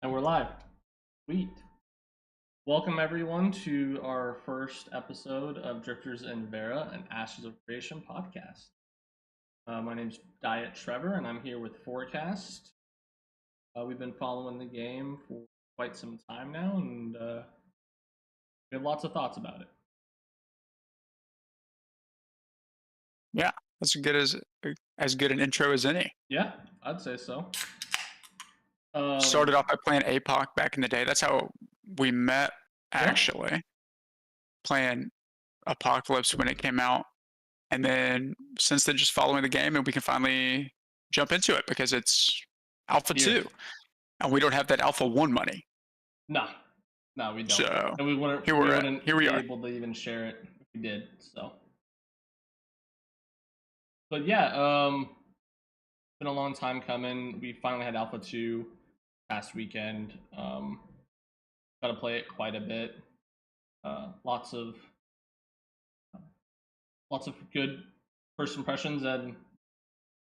And we're live. Sweet. Welcome everyone to our first episode of Drifters and Verra, an Ashes of Creation podcast. My name's Diet Trevor, and I'm here with Forecast. We've been following the game for quite some time now, and we have lots of thoughts about it. Yeah, that's as good an intro as any. Yeah, I'd say so. Started off by playing ep.1 back in the day. That's how we met, actually. Yeah. Playing Apocalypse when it came out, and then since then just following the game, and we can finally jump into it because it's Alpha 2, and we don't have that Alpha 1 money. No, we don't. So and we wouldn't here we be are. able to even share it if we did. So, but yeah, it's been a long time coming. We finally had Alpha 2 past weekend. Got to play it quite a bit. Lots of good first impressions and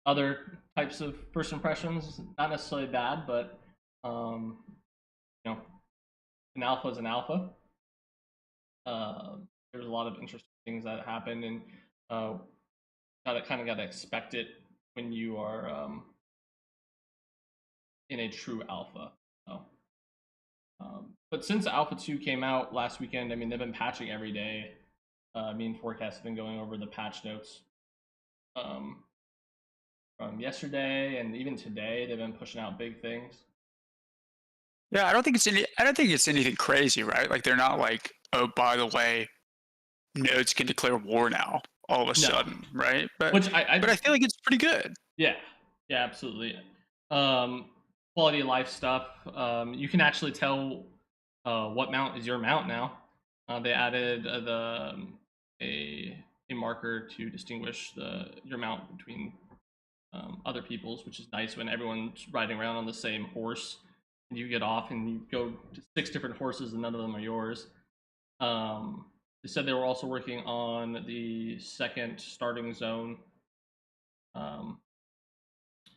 other types of first impressions. Not necessarily bad, but an alpha is an alpha. There's a lot of interesting things that happen, and got to expect it when you are in a true alpha. So, but since Alpha 2 came out last weekend, I mean, they've been patching every day. Me and Forecast have been going over the patch notes from yesterday, and even today they've been pushing out big things. Yeah, I don't think it's anything crazy, right? Like, they're not like, oh, by the way, nodes can declare war now all of a sudden, right? But I feel like it's pretty good. Yeah, absolutely. Quality of life stuff. You can actually tell what mount is your mount now. They added a marker to distinguish your mount between other people's, which is nice when everyone's riding around on the same horse and you get off and you go to 6 different horses and none of them are yours. They said they were also working on the second starting zone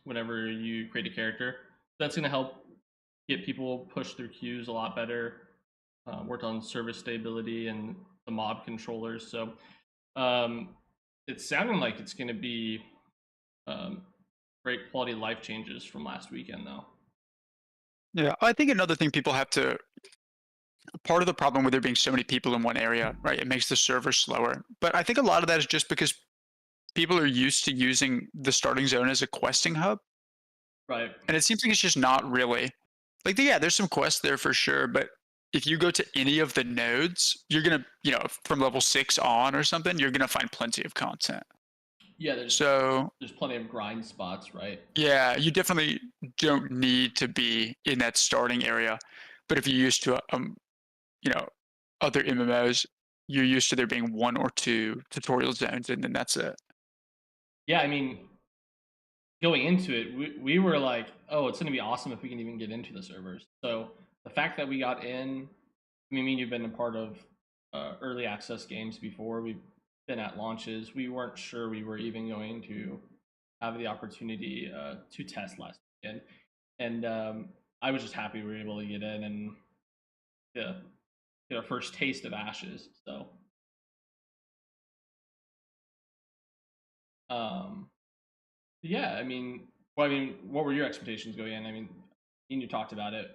whenever you create a character. That's going to help get people push through queues a lot better. Worked on service stability and the mob controllers. So it's sounding like it's going to be great quality of life changes from last weekend, though. Yeah, I think another thing people have to, part of the problem with there being so many people in one area, right, it makes the server slower. But I think a lot of that is just because people are used to using the starting zone as a questing hub. Right. And it seems like it's just not really. Like, yeah, there's some quests there for sure, but if you go to any of the nodes, you're going to, from level 6 on or something, you're going to find plenty of content. Yeah, there's plenty of grind spots, right? Yeah, you definitely don't need to be in that starting area. But if you're used to, other MMOs, you're used to there being 1 or 2 tutorial zones, and then that's it. Yeah, I mean, going into it, we were like, oh, it's going to be awesome if we can even get into the servers. So the fact that we got in, I mean, you've been a part of early access games before. We've been at launches. We weren't sure we were even going to have the opportunity to test last weekend. And I was just happy we were able to get in and get our first taste of Ashes. So, yeah, I mean, what were your expectations going in? I mean, you talked about it,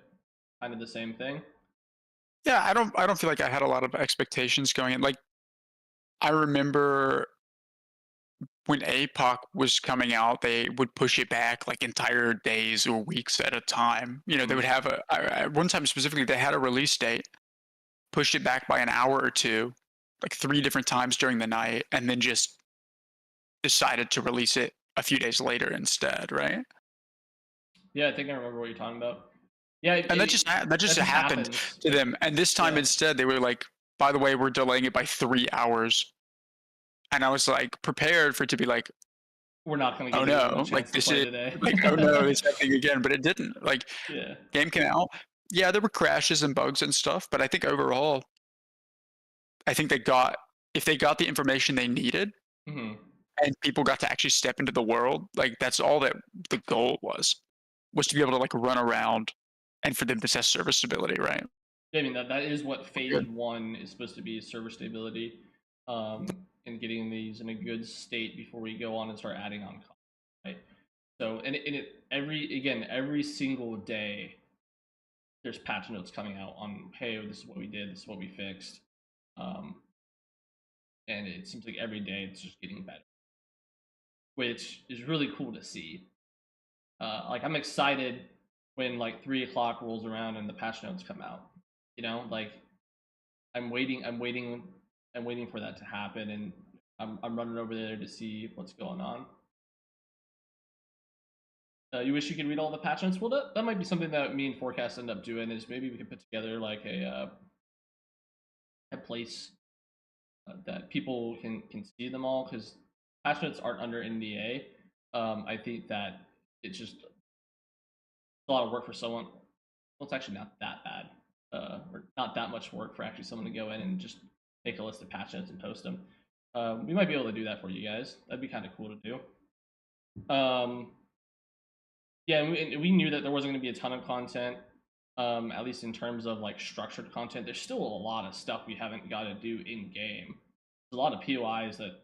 kind of the same thing. Yeah, I don't feel like I had a lot of expectations going in. Like, I remember when APOC was coming out, they would push it back like entire days or weeks at a time. They would have one time specifically, they had a release date, pushed it back by an hour or two, like 3 different times during the night, and then just decided to release it a few days later instead, right? Yeah, I think I remember what you're talking about. Yeah, and that just happened to them. And this time instead, they were like, by the way, we're delaying it by 3 hours. And I was like prepared for it to be like, we're not going to get a chance to play today. Like, oh no, it's happening again. But it didn't. Like, game came out. Yeah, there were crashes and bugs and stuff, but I think overall, I think if they got the information they needed, and people got to actually step into the world, like that's all that the goal was to be able to like run around and for them to test server stability, right? I mean, that is what phase Good. one is supposed to be: server stability, and getting these in a good state before we go on and start adding on content, right? So, and it every single day, there's patch notes coming out on, hey, this is what we did, this is what we fixed, um, and it seems like every day it's just getting better, which is really cool to see. Like, I'm excited when like 3 o'clock rolls around and the patch notes come out. Like, I'm waiting for that to happen, and I'm running over there to see what's going on. You wish you could read all the patch notes? Well, that might be something that me and Forecast end up doing. Is maybe we could put together like a place that people can see them all, because patch notes aren't under NDA. I think that it's just a lot of work for someone. Well, it's actually not that bad, or not that much work for actually someone to go in and just make a list of patch notes and post them. We might be able to do that for you guys. That'd be kind of cool to do. Yeah, and we knew that there wasn't going to be a ton of content, at least in terms of like structured content. There's still a lot of stuff we haven't got to do in game. There's a lot of POIs that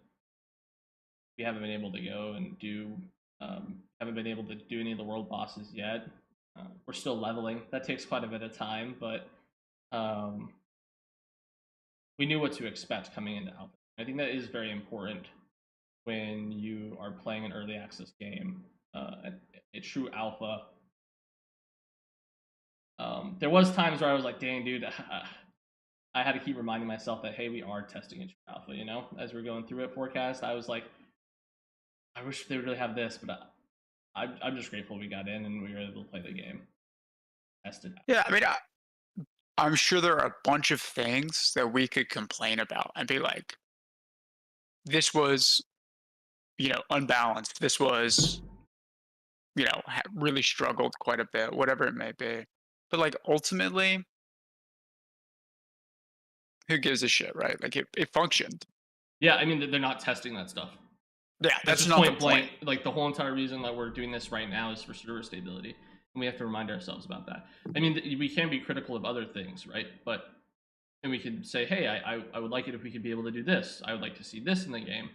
we haven't been able to go and do. Haven't been able to do any of the world bosses yet. We're still leveling. That takes quite a bit of time, but um, we knew what to expect coming into alpha. I think that is very important when you are playing an early access game. A true alpha. There was times where I was like, "Dang, dude," I had to keep reminding myself that, hey, we are testing a true alpha. As we're going through it, forecast. I was like, I wish they would really have this, but I'm just grateful we got in and we were able to play the game, test it out. Yeah, I mean, I'm sure there are a bunch of things that we could complain about and be like, this was, unbalanced. This was, really struggled quite a bit, whatever it may be. But like ultimately, who gives a shit, right? Like it functioned. Yeah, I mean, they're not testing that stuff. Yeah, That's that's just not the point point. blank. Like, the whole entire reason that we're doing this right now is for server stability, and we have to remind ourselves about that. I mean, we can be critical of other things, right? But and we could say, hey, I would like it if we could be able to do this. I would like to see this in the game.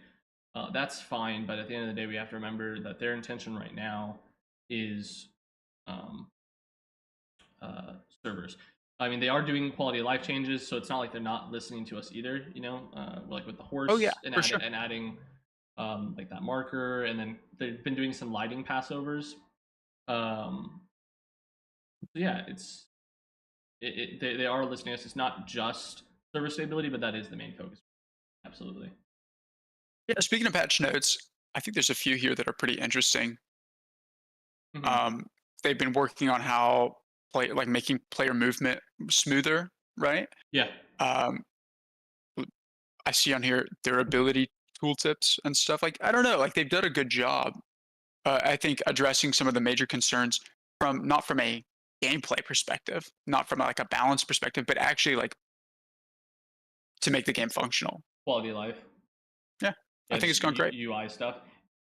That's fine, but at the end of the day, we have to remember that their intention right now is um, uh, servers. I mean, they are doing quality of life changes, so it's not like they're not listening to us either. Like with the Oh yeah, horse and for sure. adding like that marker, and then they've been doing some lighting passovers. So yeah, they are listening to us. It's not just server stability, but that is the main focus. Absolutely. Yeah, speaking of patch notes, I think there's a few here that are pretty interesting. Hmm. Um, they've been working on how making player movement smoother, right? Yeah. Um, I see on here durability tooltips and stuff. Like I don't know, like they've done a good job. I think addressing some of the major concerns from not from a gameplay perspective, not from like a balance perspective, but actually like to make the game functional. Quality of life. Yeah, I Yeah, think just it's gone great. UI stuff.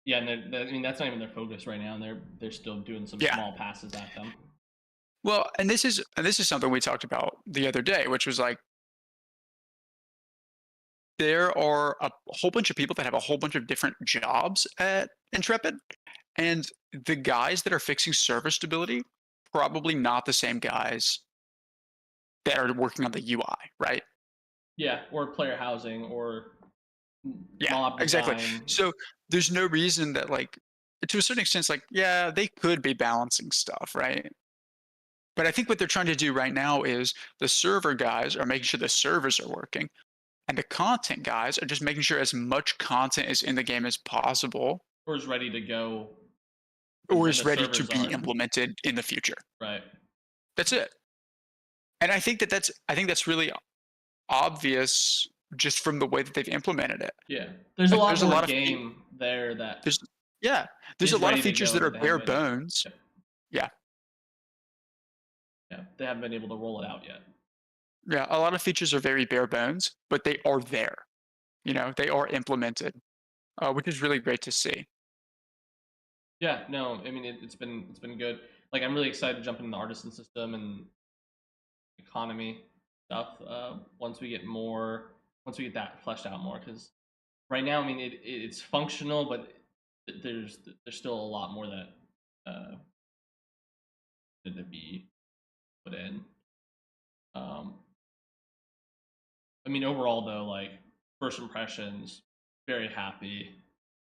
Yeah, and I mean, that's not even their focus right now, and they're still doing some Yeah. small passes at them. Well, and this is something we talked about the other day, which was like there are a whole bunch of people that have a whole bunch of different jobs at Intrepid, and the guys that are fixing server stability probably not the same guys that are working on the UI, right? Yeah, or player housing, or Yeah, mob exactly. design. So there's no reason that like to a certain extent, it's like, yeah, they could be balancing stuff, right? But I think what they're trying to do right now is the server guys are making sure the servers are working, and the content guys are just making sure as much content is in the game as possible Or is ready to go or when is the ready to servers be are. implemented in the future. Right. That's it. And I think that's really obvious just from the way that they've implemented it. Yeah, there's a Like lot there's a more lot of game there that there's yeah, there's a is lot of ready to features go that are that they haven't bare been. bones. Yeah, Yeah. yeah, they haven't been able to roll it out yet. Yeah, a lot of features are very bare bones, but they are there. They are implemented, which is really great to see. Yeah, no, I mean, it's been good. like I'm really excited to jump into the artisan system and economy stuff once we get that fleshed out more, because right now, I mean, it's functional, but there's still a lot more that uh to be put in. um I mean, overall though, like, first impressions, very happy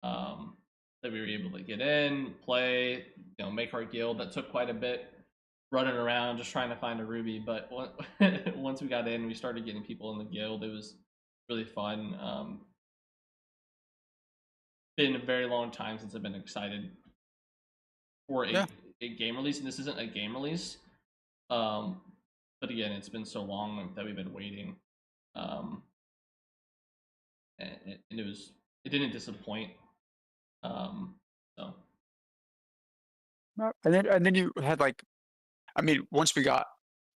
um that we were able to get in, play, make our guild. That took quite a bit running around just trying to find a ruby, but once we got in, we started getting people in the guild. It was really fun. Been a very long time since I've been excited for Yeah. a game release, and this isn't a game release. Um, but again, it's been so long that we've been waiting, um, and it didn't disappoint. So And then you had like, I mean, once we got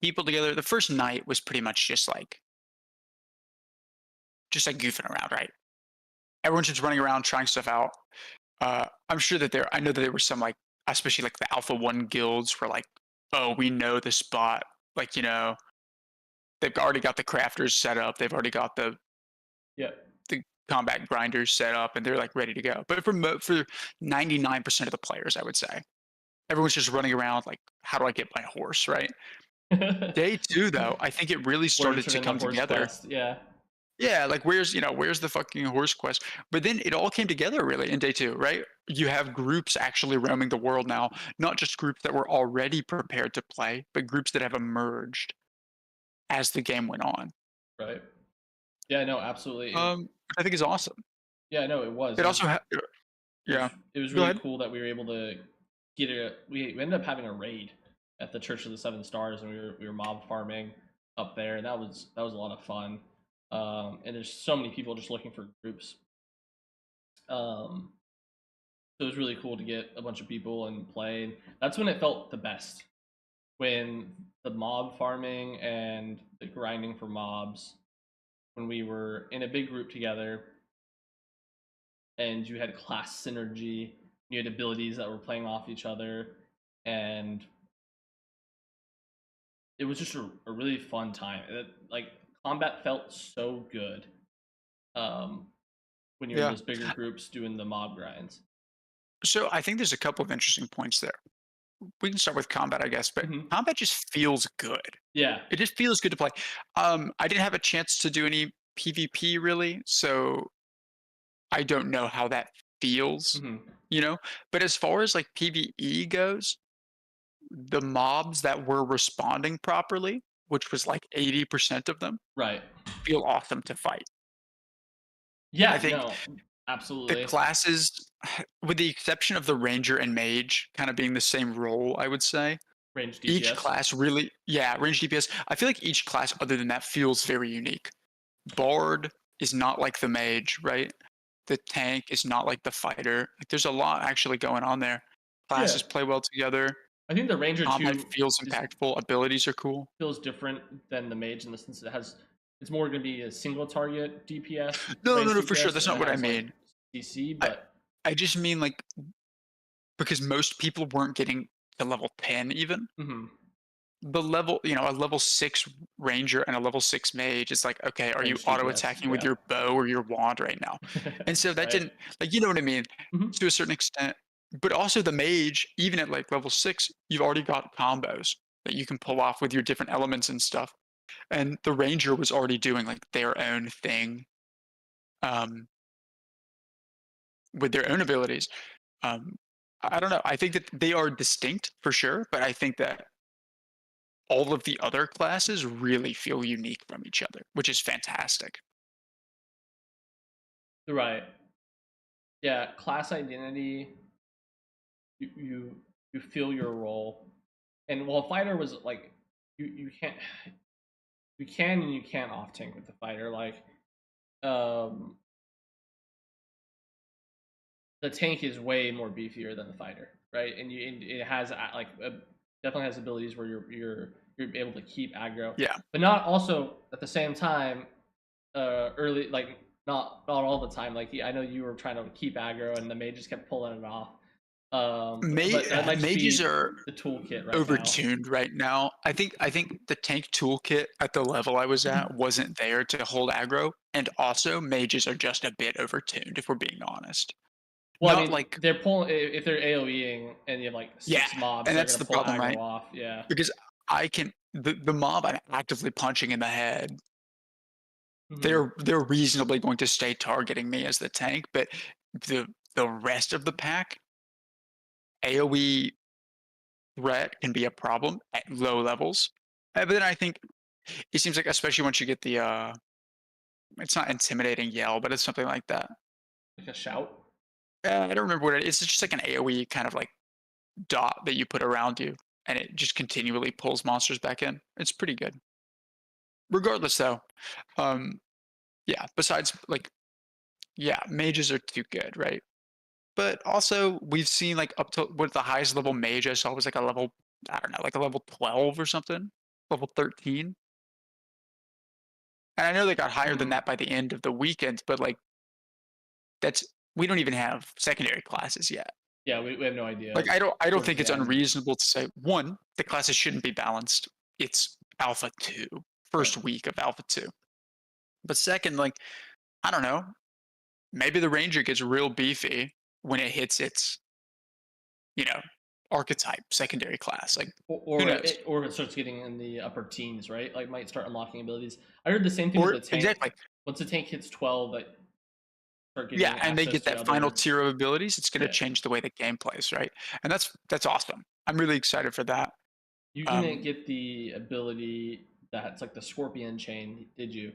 people together, the first night was pretty much just like goofing around, right? Everyone's just running around trying stuff out. I'm sure that I know that there were some like, especially like the Alpha One guilds were like, oh, we know the spot. Like, they've already got the crafters set up. They've already got yeah, the combat grinders set up, and they're like ready to go. But for 99% of the players, I would say everyone's just running around like, how do I get my horse, right? Day two, though, I think it really where to started turn to in the come horse together. quest. Yeah, Yeah, like where's the fucking horse quest? But then it all came together really in day two, right? You have groups actually roaming the world now, not just groups that were already prepared to play, but groups that have emerged as the game went on. right. Yeah, no, absolutely. And Which I think is awesome. yeah, no, it was. It also yeah. It was Go really ahead. cool that we were able to get a. We ended up having a raid at the Church of the Seven Stars, and we were mob farming up there, and that was a lot of fun. And there's so many people just looking for groups. Um, so it was really cool to get a bunch of people and play. And that's when it felt the best, when the mob farming and the grinding for mobs, when we were in a big group together, and you had class synergy, you had abilities that were playing off each other, and it was just a really fun time. Like, combat felt so good um, when you're in Yeah. those bigger groups doing the mob grinds. So I think there's a couple of interesting points there. We can start with combat, I guess, but Hmm. combat just feels good. Yeah. It just feels good to play. I didn't have a chance to do any PvP really, so I don't know how that feels, Hmm. you know? But as far as like PvE goes, the mobs that were responding properly, which was like 80% of them, Right. feel awesome to fight. I Yeah. think No. the Absolutely. classes, with the exception of the ranger and mage kind of being the same role, I would say, Range each DPS. class really, yeah, range DPS. I feel like each class other than that feels very unique. Bard is not like the mage, right? The tank is not like the fighter. Like there's a lot actually going on there. Yeah. Classes play well together. I think the Ranger Combat 2 feels is impactful. Abilities are cool. feels different than the Mage in the sense it's more going to be a single target DPS, No, no, range no, for sure. DPS, That's and not it what I has like mean. CC, I but I just mean like because most people weren't getting to level 10 even. mhm, The level, a level 6 ranger and a level 6 mage is like, okay, are you range auto DPS, attacking with yeah. your bow or your wand right now? And so that Right. didn't, like, you know what I mean, Mhm. to a certain extent. But also the mage, even at like level 6, you've already got combos that you can pull off with your different elements and stuff. And the ranger was already doing like their own thing, um, with their own abilities. Um, I don't know. I think that they are distinct for sure, but I think that all of the other classes really feel unique from each other, which is fantastic. Right. Yeah, class identity, you you you feel your role. And while fighter was like, you can't, you can and you can't off tank with the fighter. Like, um the tank is way more beefier than the fighter, right? And it has definitely has abilities where you're able to keep aggro, Yeah. but not also at the same time. Early, like, not all the time. Like, I know you were trying to keep aggro, and the mage just kept pulling it off. But that might just Mages be are the toolkit right now. overtuned right now. I think the tank toolkit at the level I was at wasn't there to hold aggro, and also mages are just a bit overtuned if we're being honest. Well, I Not mean, like they're pulling if they're AoEing and you have like yeah, 6 mobs, and they're that's gonna the pull problem, aggro right? off. Yeah. Because I can the mob I'm actively punching in the head, Mhm. they're reasonably going to stay targeting me as the tank, but the the rest of the pack, AoE threat can be a problem at low levels. But then I think it seems like especially once you get the it's not intimidating yell, but it's something like that. Like a shout. I don't remember what it is. It's just like an AoE kind of like dot that you put around you, and it just continually pulls monsters back in. It's pretty good. Regardless, though, um, yeah. Besides, like, yeah, mages are too good, right? But also, we've seen like up to what the highest level mage I saw was like a level, I don't know, like a level 12 or something, level 13. And I know they got higher than Mhm. that by the end of the weekend, but like that's we don't even have secondary classes yet. Yeah, we have no Like idea I don't towards think the it's end. unreasonable to say one, the classes shouldn't be balanced. It's alpha 2, Right. first week of alpha 2. But second, like I don't know, maybe the ranger gets real beefy when it hits its, you know, archetype secondary class. Like who knows? Or it starts getting in the upper teens, right? Like might start unlocking abilities. I heard the same thing with Or the tank. exactly. Once the tank hits 12, that start Yeah, getting and they access get to that final other. tier of abilities, it's gonna Yeah, change the way the game plays, right? And that's awesome. I'm really excited for that. you didn't Um, get the ability that's like the scorpion chain, did you?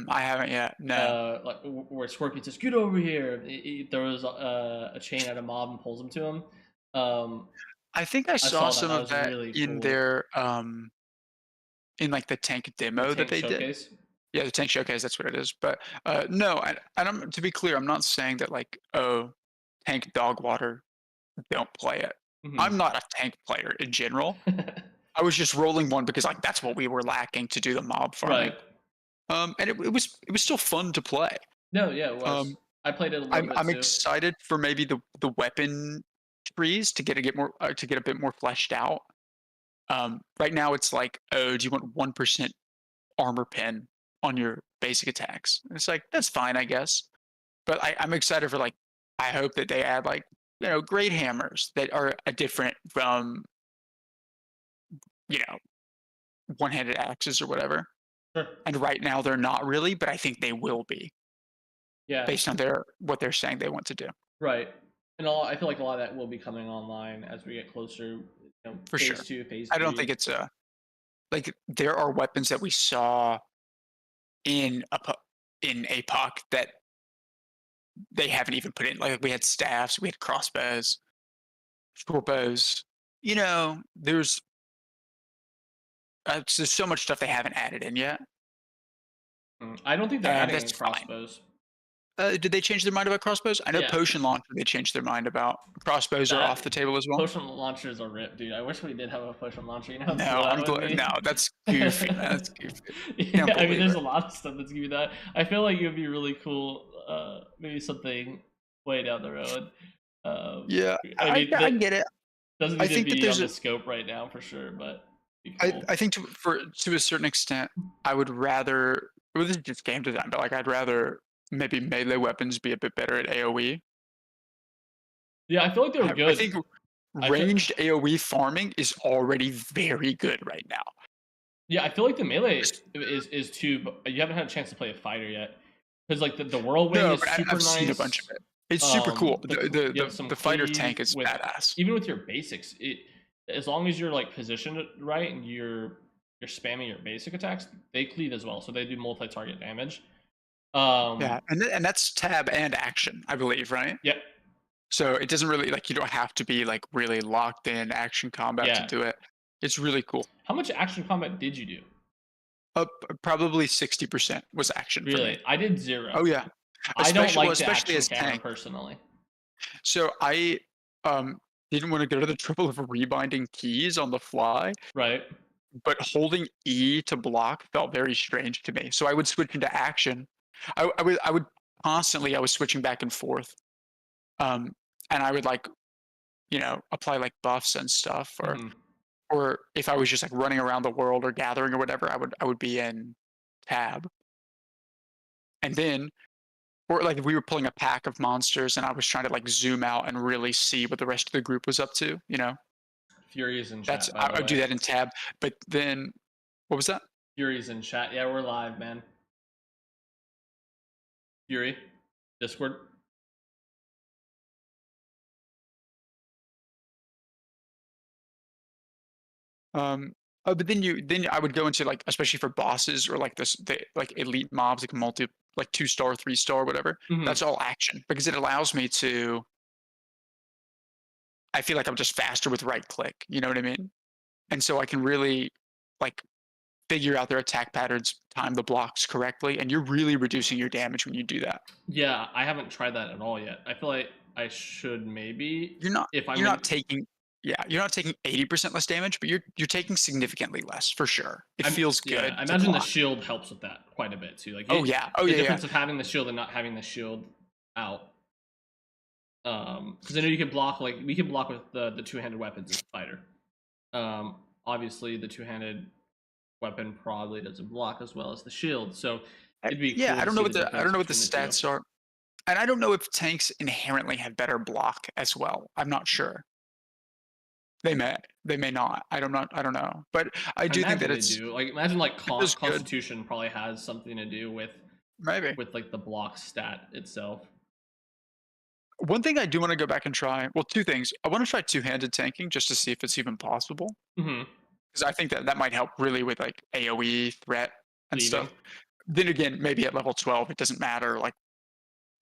I haven't yet. No. Like where Scorpion says, "Get over here." He throws a chain at a mob and pulls him to him. Um, I think I I saw saw that. some That of was that really in cool. their in like the tank The demo that tank they did. showcase. Yeah, the tank showcase, that's what it is. But no, and I'm to be clear, I'm not saying that like, oh, tank dog water, don't play it. Hmm. I'm not a tank player in general. I was just rolling one because like that's what we were lacking to do the mob Right. farming. And it was still fun to play. No, yeah, it Um, was. I played it a little I'm bit too. excited for maybe the weapon trees to get a bit more fleshed out. Right now it's like, oh, do you want 1% armor pen on your basic attacks? And it's like that's fine, I guess. But I'm excited for like I hope that they add like great hammers that are a different from you know one-handed axes or whatever. Sure. And right now they're not really, but I think they will be Yeah. based on what they're saying they want to do Right. And I feel like a lot of that will be coming online as we get closer. for Phase sure. two, phase I don't think three. it's a like there are weapons that we saw in in APOC that they haven't even put in. Like we had staffs, we had crossbows, short bows. There's so much stuff they haven't added in yet, I don't think they're and adding that's any fine. crossbows. Did they change their mind about crossbows? I know Yeah, potion launcher they changed their mind about. Crossbows are off that the table as well. potion launchers are ripped, dude. I wish we did have a potion launcher. You know how cool No, that I'm would glad. No, be. that's goofy. That's goofy. Can't Yeah, I mean, believe there's it. a lot of stuff that's gonna be that. I feel like it would be really cool. Maybe something way down the road. Yeah, I mean, I that get it. doesn't I need to think that be there's on a the scope right now for sure, but be I cool. I think to a certain extent, I would rather well, this is just game design, but like I'd rather maybe melee weapons be a bit better at AoE. Yeah, I feel like they were I good. think I feel ranged AoE farming is already very good right now. Yeah, I feel like the melee Just- is too. But you haven't had a chance to play a fighter yet, because like the whirlwind No, is but super I've seen a bunch of nice. it. It's super cool. You have some The fighter cleave tank is with badass. even with your basics. As long as you're like positioned right and you're spamming your basic attacks, they cleave as well, so they do multi-target damage. Yeah, Um, and that's tab and action, I believe, right? yeah, So it doesn't really like you don't have to be like really locked in action combat to yeah. do it. It's really cool. How much action combat did you do? Probably 60% was action for me. Really, I did zero. Oh yeah, I don't like the especially action as camera tank. personally. So I um didn't want to go to the trouble of rebinding keys on the fly, Right. but holding E to block felt very strange to me. So I would switch into action. I would constantly I was switching back and forth. Um, and I would like apply like buffs and stuff, Hmm. or if I was just like running around the world or gathering or whatever, I would be in tab. And then, or like if we were pulling a pack of monsters and I was trying to like zoom out and really see what the rest of the group was up to. Fury is in That's chat, by I the would do way. that in tab. But then what was that? Fury's in chat. Yeah, we're live, man. Fury, Discord. But then I would go into like, especially for bosses or like like elite mobs, like like 2-star, 3-star, whatever. Hmm. That's all action because it allows me to. I feel like I'm just faster with right click. You know what I mean? And so I can really like figure out their attack patterns, time the blocks correctly, and you're really reducing your damage when you do that. Yeah, I haven't tried that at all yet. I feel like I should maybe You're not if I'm you're in. not taking yeah, you're not taking 80% less damage, but you're taking significantly less for sure. It feels Yeah, good I to imagine the block. shield helps with that quite a bit too. Like Oh yeah. Oh the yeah, yeah. difference of having the shield and not having the shield out. Because I know you can block like we can block with the two-handed weapons as a fighter. Obviously the two-handed weapon probably doesn't block as well as the shield, so it'd be Yeah, cool to see the I don't difference know what the between the two. stats are. And I don't know if tanks inherently have better block as well. I'm not sure. They may. They may not. I don't know. But I I do think that imagine they do. Like imagine like it feels good. Constitution probably has something to do Maybe. with like the block stat itself. One thing I do want to go back and try, well, two things. I want to try two-handed tanking just to see if it's even possible. Hmm. Because I think that that might help really with like AoE threat and Leaving. stuff. Then again, maybe at level 12 it doesn't matter. Like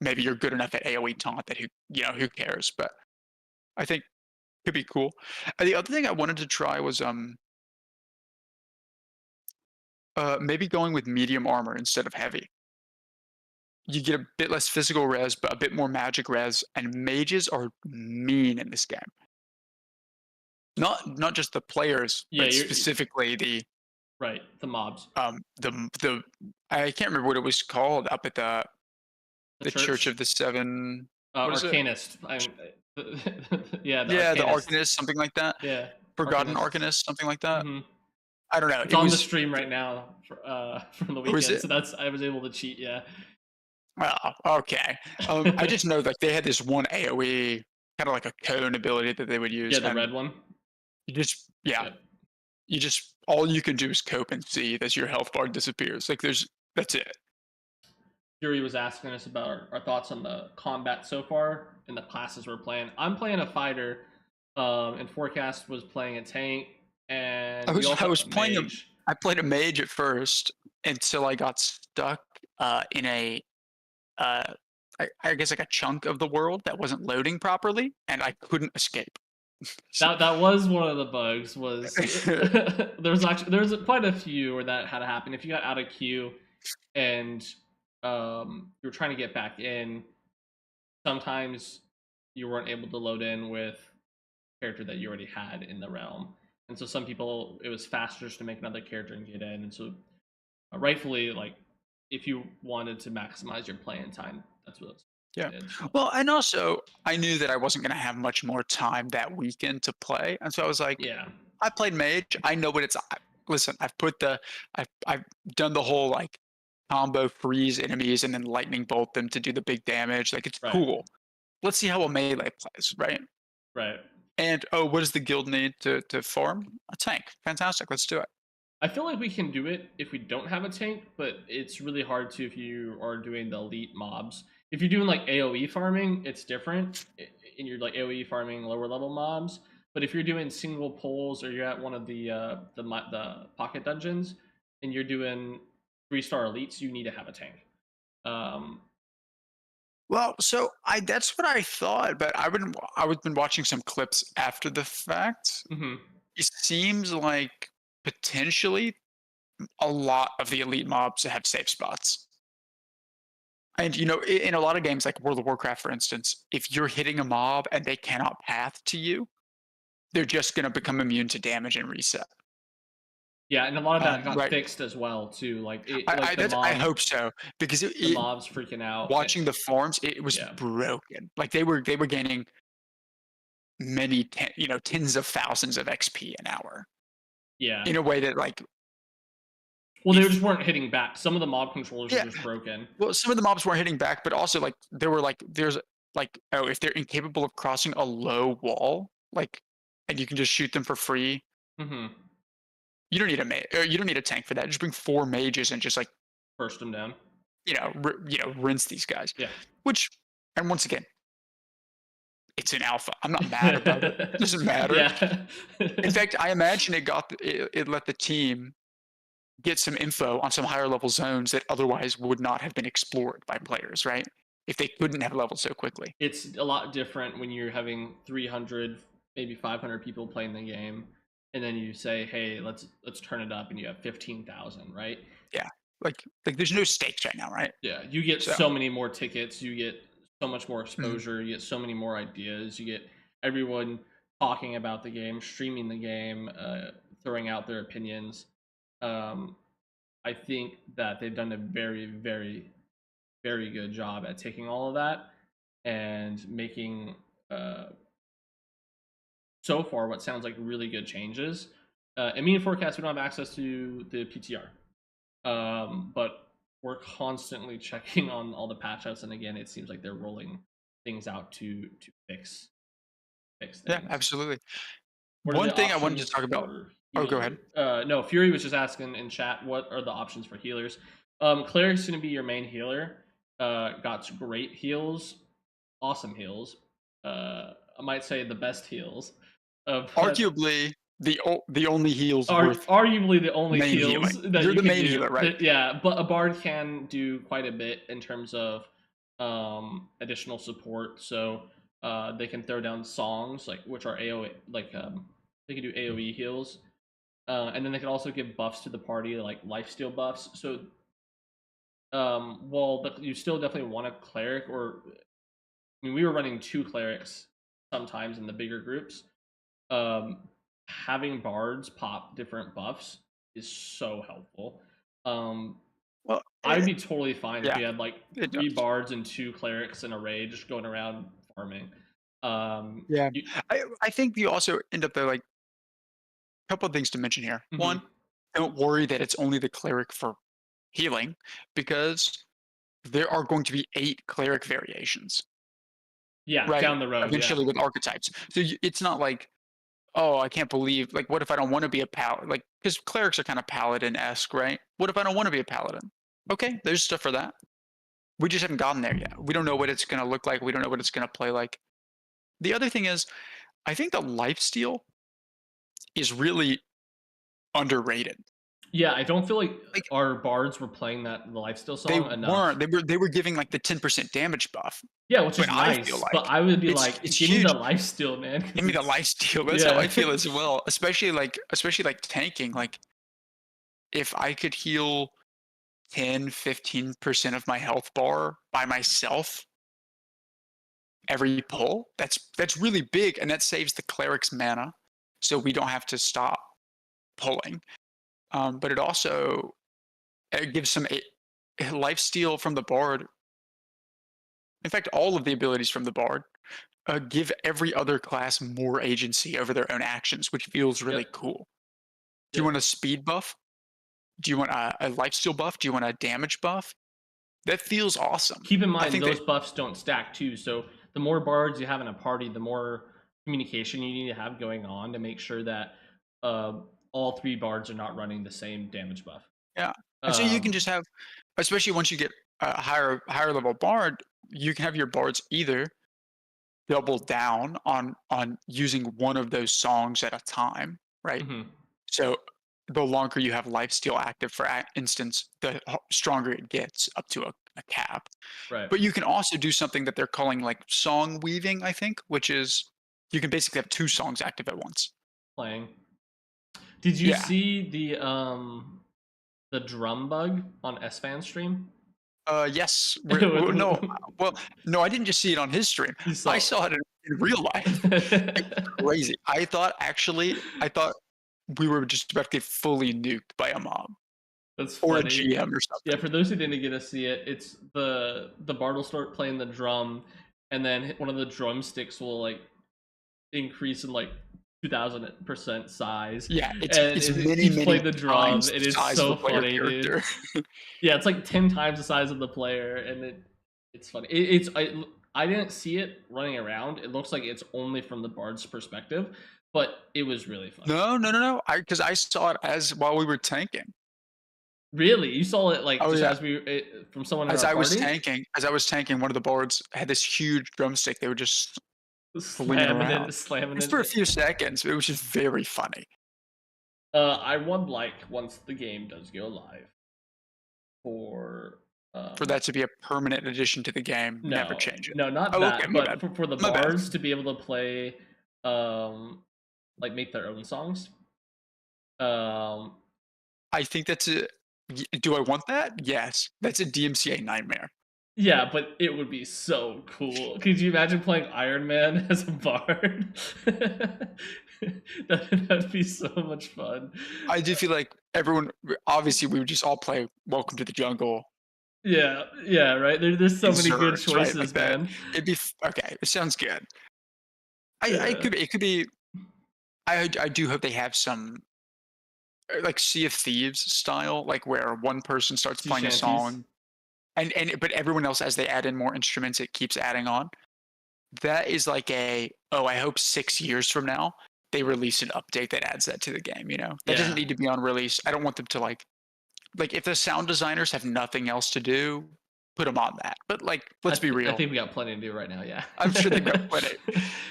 maybe you're good enough at AoE taunt that who cares? But I think could be cool. And the other thing I wanted to try was maybe going with medium armor instead of heavy. You get a bit less physical res, but a bit more magic res, and mages are mean in this game. Not just the players, Yeah, but you're specifically the right. The mobs, the I can't remember what it was called up at the the Church church, of the Seven. What is it? arcanist. Yeah, the Yeah, the arcanist. Arcanist, something like that. Yeah, Forgotten arcanists. Arcanist, something like that. Hmm. I don't know. It's It on the was. stream right now from the Who is weekend, it? so that's I was able to cheat. Yeah. Oh, okay. I just know like they had this one AOE, kind of like a cone ability that they would use, Yeah, the and red one. yeah, Yep. you just all you can do is cope and see as your health bar disappears. Like that's it. Fury was asking us about our thoughts on the combat so far and the classes we're playing. I'm playing a fighter, and Forecast was playing a tank, and we I also was have a playing a mage. I played a mage at first until I got stuck in a uh, I guess like a chunk of the world that wasn't loading properly, and I couldn't escape. That was one of the bugs. Was there's quite a few where that had to happen. If you got out of queue and you were trying to get back in, sometimes you weren't able to load in with character that you already had in the realm. And so some people, it was faster just to make another character and get in. And so rightfully, like if you wanted to maximize your playing time, that's what Yeah. you did. So Well, and also I knew that I wasn't going to have much more time that weekend to play, and so I was like, yeah, I played mage. I know what it's. Listen, I've done the whole like combo freeze enemies and then lightning bolt them to do the big damage. Like it's right, cool. Let's see how a melee plays, right? right. And oh, what does the guild need to farm? A tank. Fantastic. Let's do it. I feel like we can do it if we don't have a tank, but it's really hard to if you are doing the elite mobs. If you're doing like AoE farming, it's different. And you're like AoE farming lower level mobs. But if you're doing single pulls or you're at one of the pocket dungeons and you're doing 3-star elites, you need to have a tank. Um, Well, so I that's what I thought, but I've been watching some clips after the fact. mhm. It seems like potentially a lot of the elite mobs have safe spots. And in a lot of games like World of Warcraft, for instance, if you're hitting a mob and they cannot path to you, they're just going to become immune to damage and reset. Yeah, and a lot of that got Right. fixed as well too. Like I hope so because the mobs freaking out. watching the forms, it was Yeah. broken. Like they were gaining tens of thousands of XP an hour Yeah. in a way that like Well, they if just weren't hitting back. Some of the mob controllers were yeah, just broken. well, some of the mobs weren't hitting back, but also like there were like there's like oh, if they're incapable of crossing a low wall, like and you can just shoot them for free. Mhm. You don't need you don't need a tank for that. Just bring 4 mages and just like Burst them down. rinse these guys. Yeah. Which and once again, it's an alpha. I'm not mad about it. It doesn't matter. Yeah. In fact, I imagine it let the team get some info on some higher level zones that otherwise would not have been explored by players, right? If they couldn't have leveled so quickly. It's a lot different when you're having 300, maybe 500 people playing the game, and then you say, "Hey, let's turn it up," and you have 15,000, right? Yeah. Like there's no stakes right now, right? Yeah, you get So so many more tickets, you get so much more mhm. exposure, you get so many more ideas, you get everyone talking about the game, streaming the game, throwing out their opinions. Um, I think that they've done a very, very, very good job at taking all of that and making uh, so far what sounds like really good changes. In Media Forecast, we don't have access to the PTR, but we're constantly checking on all the patch outs, and again, it seems like they're rolling things out to fix Yeah, things. absolutely. What are One the thing I wanted to options talk about. for Oh, go ahead. healer? No, Fury was just asking in chat, what are the options for healers? Cleric's going to be your main healer. Got great heals, awesome heals. I might say the best heals. But Arguably the only heals are worth arguably the only main heals healing. that You're you the could main do. healer, right? Yeah, but a bard can do quite a bit in terms of additional support. So they can throw down songs like which are AOE, like they can do AOE heals, and then they can also give buffs to the party like lifesteal buffs. So well, you still definitely want a cleric, or I mean, we were running two clerics sometimes in the bigger groups. um, Having bards pop different buffs is so helpful. Um, Well, I'd be totally fine if yeah, we had like it three does. bards and two clerics in a raid just going around farming. Yeah. You, I think you also end up there like a couple of things to mention here. mhm. One, don't worry that it's only the cleric for healing because there are going to be 8 cleric variations, Yeah, right? down the road, yeah. Eventually with archetypes. So it's not like, oh, I can't believe, like, what if I don't want to be a paladin? Like, because clerics are kind of paladin esque, right? What if I don't want to be a paladin? Okay, there's stuff for that. We just haven't gotten there yet. We don't know what it's going to look like. We don't know what it's going to play like. The other thing is, I think the lifesteal is really underrated. Yeah, I don't feel like Like our bards were playing that the lifesteal they song enough. weren't. They were giving like the 10% damage buff, Yeah, which but is I feel nice, but like I would be it's like, give me the huge. lifesteal, man, Give because me the it's lifesteal. That's how yeah. I feel as well. Especially like tanking. Like if I could heal 10-15% of my health bar by myself every pull, that's really big, and that saves the cleric's mana, so we don't have to stop pulling. But it also gives some life steal from the bard. In fact, all of the abilities from the bard give every other class more agency over their own actions, which feels really Yep, cool. Do you yep. want a speed buff? Do you want a life steal buff? Do you want a damage buff? That feels awesome. Keep in I mind think that those buffs don't stack too. So the more bards you have in a party, the more communication you need to have going on to make sure that uh, all three bards are not running the same damage buff. yeah, and so you can Um, just have, especially once you get a higher level bard, you can have your bards either double down on using one of those songs at a time, right? mhm, So the longer you have lifesteal active, for instance, the stronger it gets up to a cap. right. But you can also do something that they're calling like song weaving, I think, which is you can basically have 2 songs active at once. Playing. Did you Yeah. see the drum bug on S-Fan stream? Yes. No. Well, no, I didn't just see it on his stream. You I saw. saw it in real life. It was crazy. I thought we were just about to get fully nuked by a mob That's or a funny. GM or Yeah, something. for those who didn't get to see it, it's the bard will start playing the drum, and then one of the drumsticks will like increase in like 2000% size, Yeah, and it's many, each many playing the drum, times and the it's size of the so player funny, dude. character. Yeah, it's like 10 times the size of the player, and it's funny. I didn't see it running around. It looks like it's only from the bard's perspective, but it was really funny. No, no, no, no. Because I saw it as while we were tanking. Really, you saw it like Oh just yeah. as from someone in our party As I was tanking, one of the boards had this huge drumstick. They were just flinging around. slamming Just for a it. few seconds. It was just very funny. I would like once the game does go live for For um that to be a permanent addition to the game, never no, change it. no, not Oh, okay, that, my but bad. for the My bad. bards to be able to play um like make their own songs. Um I think that's a do I want that? Yes. That's a DMCA nightmare. yeah, but it would be so cool. Could you imagine playing Iron Man as a bard? That'd be so much fun. I do feel like everyone obviously, we would just all play Welcome to the Jungle Yeah, yeah, right. There's so and many good Zergs, right? Like choices, that. man. It'd be okay, it sounds good. I Yeah, could be it could be I do hope they have some, like, Sea of Thieves style, like, where one person starts sea playing a shanties. song and but everyone else, as they add in more instruments, it keeps adding on. That is like oh, I hope 6 years from now, they release an update that adds that to the game, you know? That doesn't Yeah, need to be on release. I don't want them to, like, if the sound designers have nothing else to do, put them on that. But, like, let's be I real. think we got plenty to do right now. Yeah. I'm sure they've got plenty,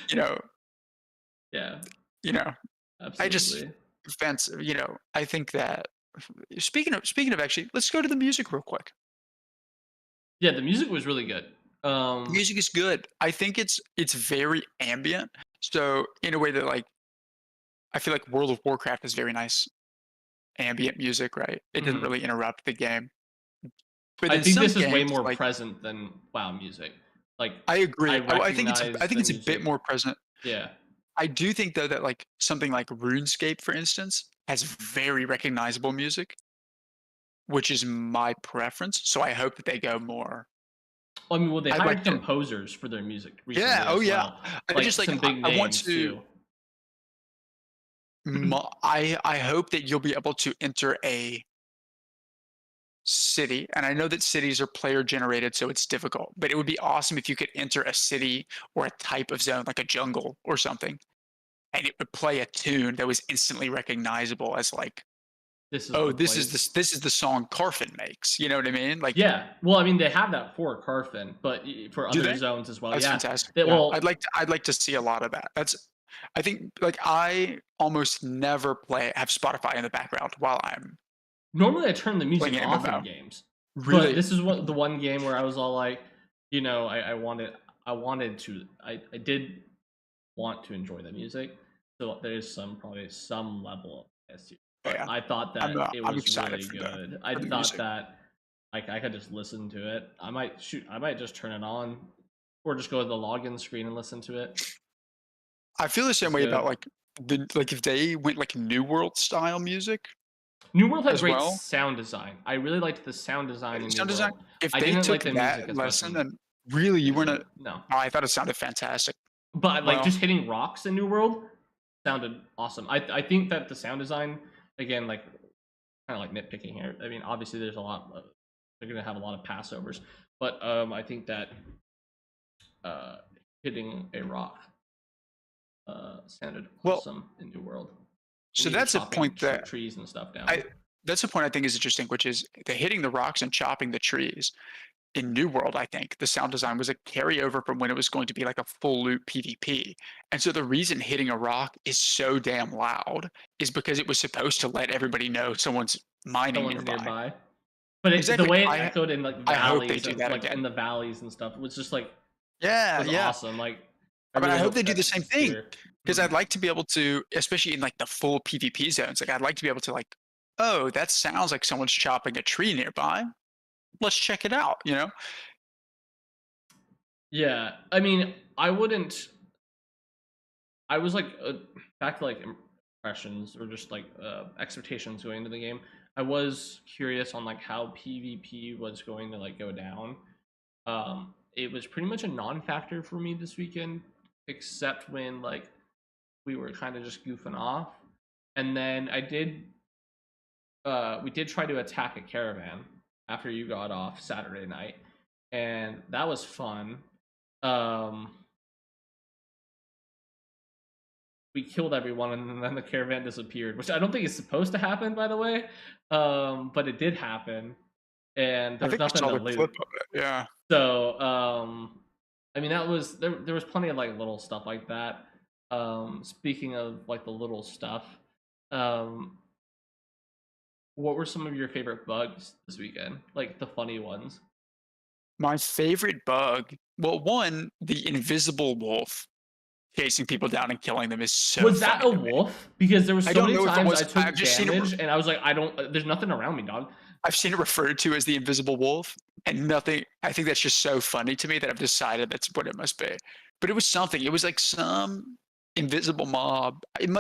you know Yeah, you know? I just absolutely. I think that speaking of actually, let's go to the music real quick. Yeah, the music was really good. Music is good. I think it's very ambient. So in a way that, like, I feel like World of Warcraft is very nice ambient music, right? It doesn't mhm. really interrupt the game. But I in think some this is way games, more like, present than WoW music. Like, I I agree. I recognize think the it's a bit music. more present. Yeah. I do think though that, like, something like RuneScape, for instance, has very recognizable music, which is my preference. So I hope that they go more. I mean, well, they I'd hired like to. composers for their music Yeah. recently Oh as yeah. well. I Like just like some big I want names to. too. I hope that you'll be able to enter a city, and I know that cities are player generated, so it's difficult. But it would be awesome if you could enter a city or a type of zone, like a jungle or something, and it would play a tune that was instantly recognizable as, like, This is oh, the place. this is the song Carfin makes. You know what I mean? Like, Yeah. Well, I mean, they have that for Carfin, but for do other they? zones as well. That's Yeah. fantastic. That Yeah, well, I'd like to see a lot of that. That's I think, like, I almost never play have Spotify in the background while I'm normally I turn the music playing an off in MMO. games, but Really? this is what the one game where I was all like, I wanted to, I did want to enjoy the music, so there is some probably some level of bias here. But Yeah. I thought that it I'm was excited really good. I for the thought music. that like I could just listen to it. I might just turn it on, or just go to the login screen and listen to it. I feel the same It's way about, good. like, if they went, like, New World style music New World had as great well. sound design. I really liked the sound design in New Sound design, World. if I they didn't took like the music that as much lesson, in then really you New weren't a World. No. oh, I thought it sounded fantastic. But like Well, just hitting rocks in New World sounded awesome. I think that the sound design, again, like kind of like nitpicking here. I mean, obviously there's a lot of, they're gonna have a lot of passovers, but I think that uh, hitting a rock sounded well, awesome in New World, and so even that's a chopping point that trees and stuff down. I that's a point I think is interesting, which is the hitting the rocks and chopping the trees. In New World, I think the sound design was a carryover from when it was going to be like a full loop PvP. And so the reason hitting a rock is so damn loud is because it was supposed to let everybody know someone's mining Someone's nearby. nearby, but the Exactly. way it echoed in like I hope they valleys do and that like in again. the valleys and stuff was just like Yeah, was yeah. awesome. Like I But I really hope hope they do the that's same thing here. because Mhm. I'd like to be able to, especially in, like, the full PvP zones. Like, I'd like to be able to, like, oh, that sounds like someone's chopping a tree nearby. Let's check it out. You know? Yeah, I mean, I wouldn't. I was like back to like impressions or just like expectations going into the game. I was curious on like how PvP was going to like go down. It was pretty much a non-factor for me this weekend, except when like we were kind of just goofing off, and then we did try to attack a caravan after you got off Saturday night, and that was fun. Um, we killed everyone, and then the caravan disappeared, which I don't think is supposed to happen, by the way. But it did happen, and I there was think I nothing saw to the clip loot. of it. Yeah. So, I mean, that was there was plenty of like little stuff like that. Speaking of like the little stuff, um, what were some of your favorite bugs this weekend? Like the funny ones. My favorite bug, well, one, the invisible wolf chasing people down and killing them is so Was that funny a to me. wolf? Because there was I so don't many know if it times I was. I've took just seen it. damage and I was like, I don't. There's nothing around me, dog. I've seen it referred to as the invisible wolf, and nothing. I think that's just so funny to me that I've decided that's what it must be. But it was something. It was like some invisible mob,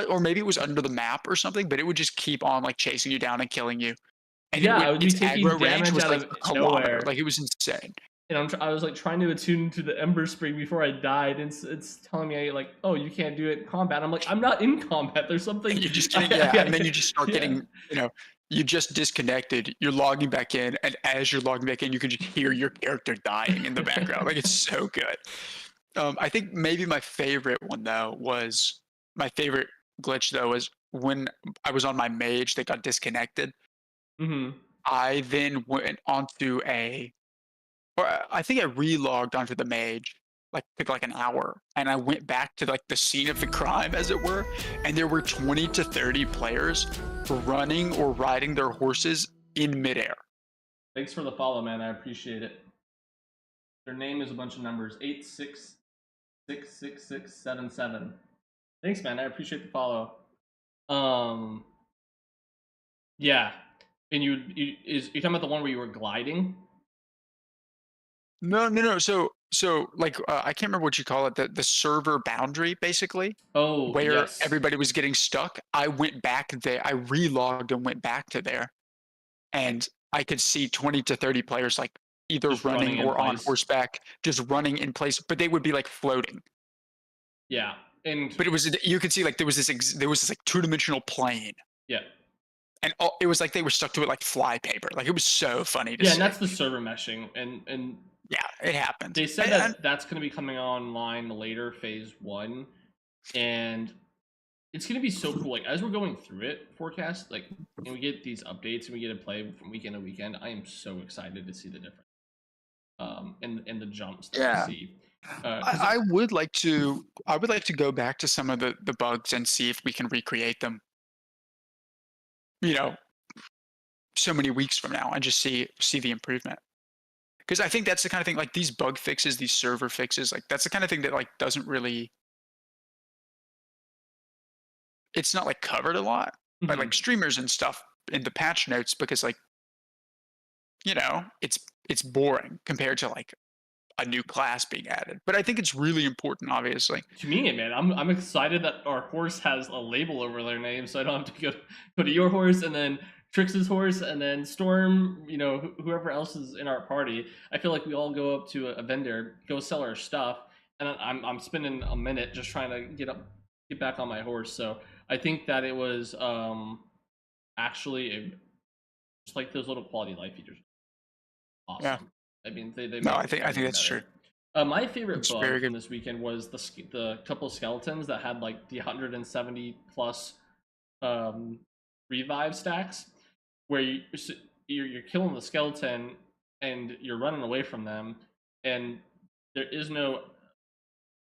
or maybe it was under the map or something. But it would just keep on like chasing you down and killing you, and Yeah, I would be its taking aggro range damage was out like of a kilometer. nowhere, Like it was insane. and I was like trying to attune to the Ember Spring before I died, and it's telling me like, oh, you can't do it in combat. I'm like, I'm not in combat. There's something. And you're just getting, yeah, and then you just start Yeah. getting, you just disconnected. You're logging back in, and as you're logging back in, you can just hear your character dying in the background. Like it's so good. I think maybe my favorite one though was my favorite glitch though was when I was on my mage that got disconnected. Hmm. I then went onto or I think I relogged onto the mage, like took like an hour, and I went back to like the scene of the crime, as it were, and there were 20 to 30 players running or riding their horses in midair. Thanks for the follow, man. I appreciate it. Their name is a bunch of numbers 8666677. Thanks, man. I appreciate the follow. Um, yeah. And you talking about the one where you were gliding? No, no, no. So like I can't remember what you call it, the server boundary basically, Oh, where yes. everybody was getting stuck. I went back there. I relogged and went back to there, and I could see 20 to 30 players like either Just running running in or on place. horseback, just running in place, but they would be like floating. Yeah. And But it was you could see like there was this like two-dimensional plane, yeah. and it was like they were stuck to it like flypaper. Like it was so funny to Yeah, and see. that's the server meshing. And Yeah, it happened. they said And that that's going to be coming online later, phase 1, and it's going to be so cool. Like as we're going through it, forecast, like, and we get these updates and we get to play from weekend to weekend. I am so excited to see the difference. And the jumps that we yeah, see. Because I would like to go back to some of the bugs and see if we can recreate them. You know, so many weeks from now, and just see the improvement. Because I think that's the kind of thing, like these bug fixes, these server fixes, like that's the kind of thing that like doesn't really, it's not like covered a lot by like streamers and stuff in the patch notes, because like, it's boring compared to like a new class being added. But I think it's really important, obviously. to me, man, I'm excited that our horse has a label over their name, so I don't have to go to your horse and then Trix's horse and then Storm. Whoever else is in our party. I feel like we all go up to a vendor, go sell our stuff, and I'm spending a minute just trying to get back on my horse. So I think that it was actually just like those little quality of life features. Yeah. Awesome. I mean, they No, make I think everything that's true. better. My favorite It's bug very from good. this weekend was the couple skeletons that had like the 170 plus um, revive stacks, where you're killing the skeleton and you're running away from them, and there is no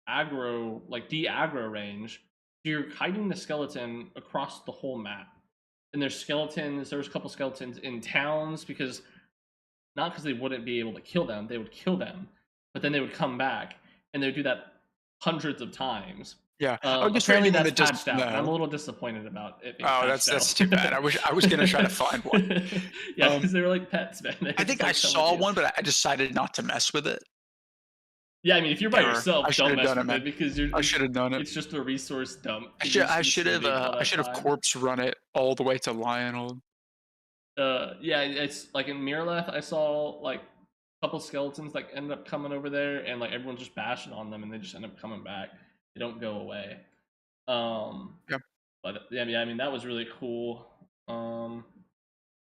aggro like de-aggro range. So you're hiding the skeleton across the whole map, and there's skeletons. There was a couple skeletons in towns because not because they wouldn't be able to kill them, they would kill them, but then they would come back, and they would do that hundreds of times. Yeah. Oh, just for Apparently anyone that's that doesn't patched out, and I'm a know. little disappointed about it being Oh, patched that's out. too bad. I was gonna try to find one. Yeah, because they were like pets, man. They I would just think I like come with saw you. one, but I decided not to mess with it. Yeah, I mean, if you're by Error. I yourself, should don't have mess done it, with it man. because I should have done it. it's just a resource dump. I To should be sleeping all I that should have time. corpse run it all the way to Lionel. Yeah, it's like in Miraleth, I saw like a couple skeletons like end up coming over there, and like everyone's just bashing on them, and they just end up coming back. They don't go away. Yeah. But yeah, I mean that was really cool.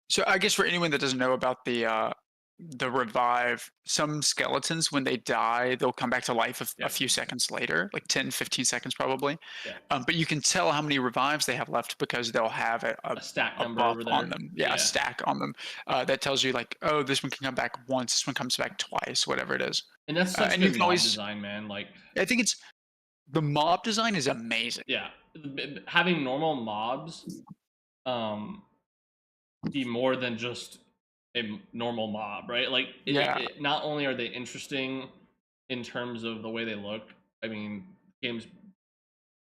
So I guess for anyone that doesn't know about the revive, some skeletons when they die, they'll come back to life a Yeah, few seconds later, like 10, 15 seconds probably. yeah, But you can tell how many revives they have left because they'll have a stack a number buff over on there. them. Yeah, a Yeah, stack on them that tells you like, oh, this one can come back once, this one comes back twice, whatever it is. and that's such And you good can mob always, design, man. Like, I think it's the mob design is amazing. yeah, having normal mobs um be more than just a normal mob, right? Like, Yeah, not only are they interesting in terms of the way they look. I mean, game's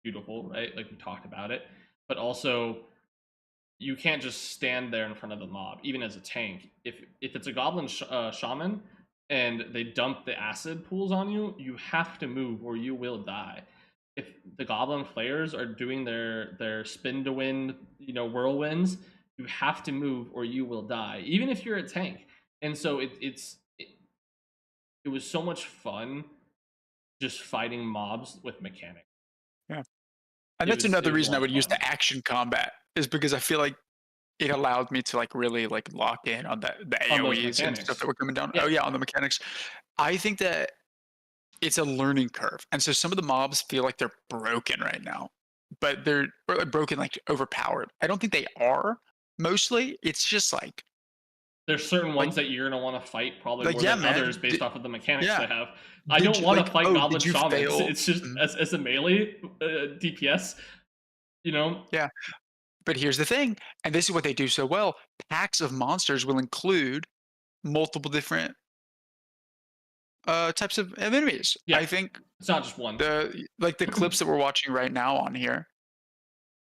beautiful, right? Like we talked about it, but also you can't just stand there in front of the mob, even as a tank. If it's a goblin shaman and they dump the acid pools on you, you have to move or you will die. If the goblin players are doing their spin to win, whirlwinds, you have to move or you will die, even if you're a tank. And so it was so much fun just fighting mobs with mechanics. yeah. And It that's was it another was a reason I lot of would use fun. the action combat is because I feel like it allowed me to like really like lock in on the On those AoEs and stuff mechanics. that were coming down. Yeah, Oh yeah, on the mechanics. I think that it's a learning curve. And so some of the mobs feel like they're broken right now, but they're or, like, broken, like overpowered. I don't think they are. Mostly, it's just there's certain like ones that you're gonna want to fight probably more yeah, than others man. based off of the mechanics Yeah. they have. I Did don't you want to like? fight Oh, goblin did you shamans. fail? It's just Mhm. as a melee DPS, you know. Yeah. But here's the thing, and this is what they do so well. Packs of monsters will include multiple different types of enemies. Yeah, I think it's not just one. the clips that we're watching right now on here,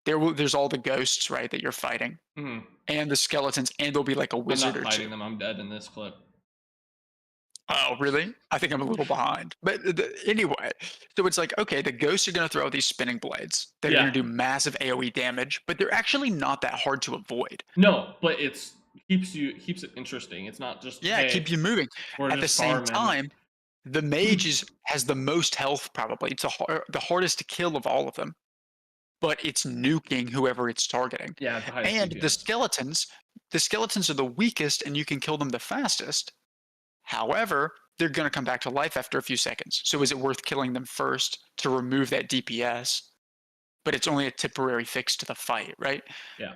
there's all the ghosts, right, that you're fighting, Mhm. and the skeletons, and there'll be like a I'm wizard not or two. fighting them. I'm dead in this clip. Oh, really? I think I'm a little behind. But anyway, so it's like, okay, the ghosts are going to throw these spinning blades that are going Yeah, to do massive AoE damage, but they're actually not that hard to avoid. no, but keeps it interesting. It's not just, Yeah, keep hey, you moving. we're At the just same farming. time, the mage has the most health probably. It's the hardest to kill of all of them, but it's nuking whoever it's targeting. Yeah, the highest And DPS. the skeletons are the weakest and you can kill them the fastest. However, they're going to come back to life after a few seconds. So is it worth killing them first to remove that DPS? But it's only a temporary fix to the fight, right? Yeah,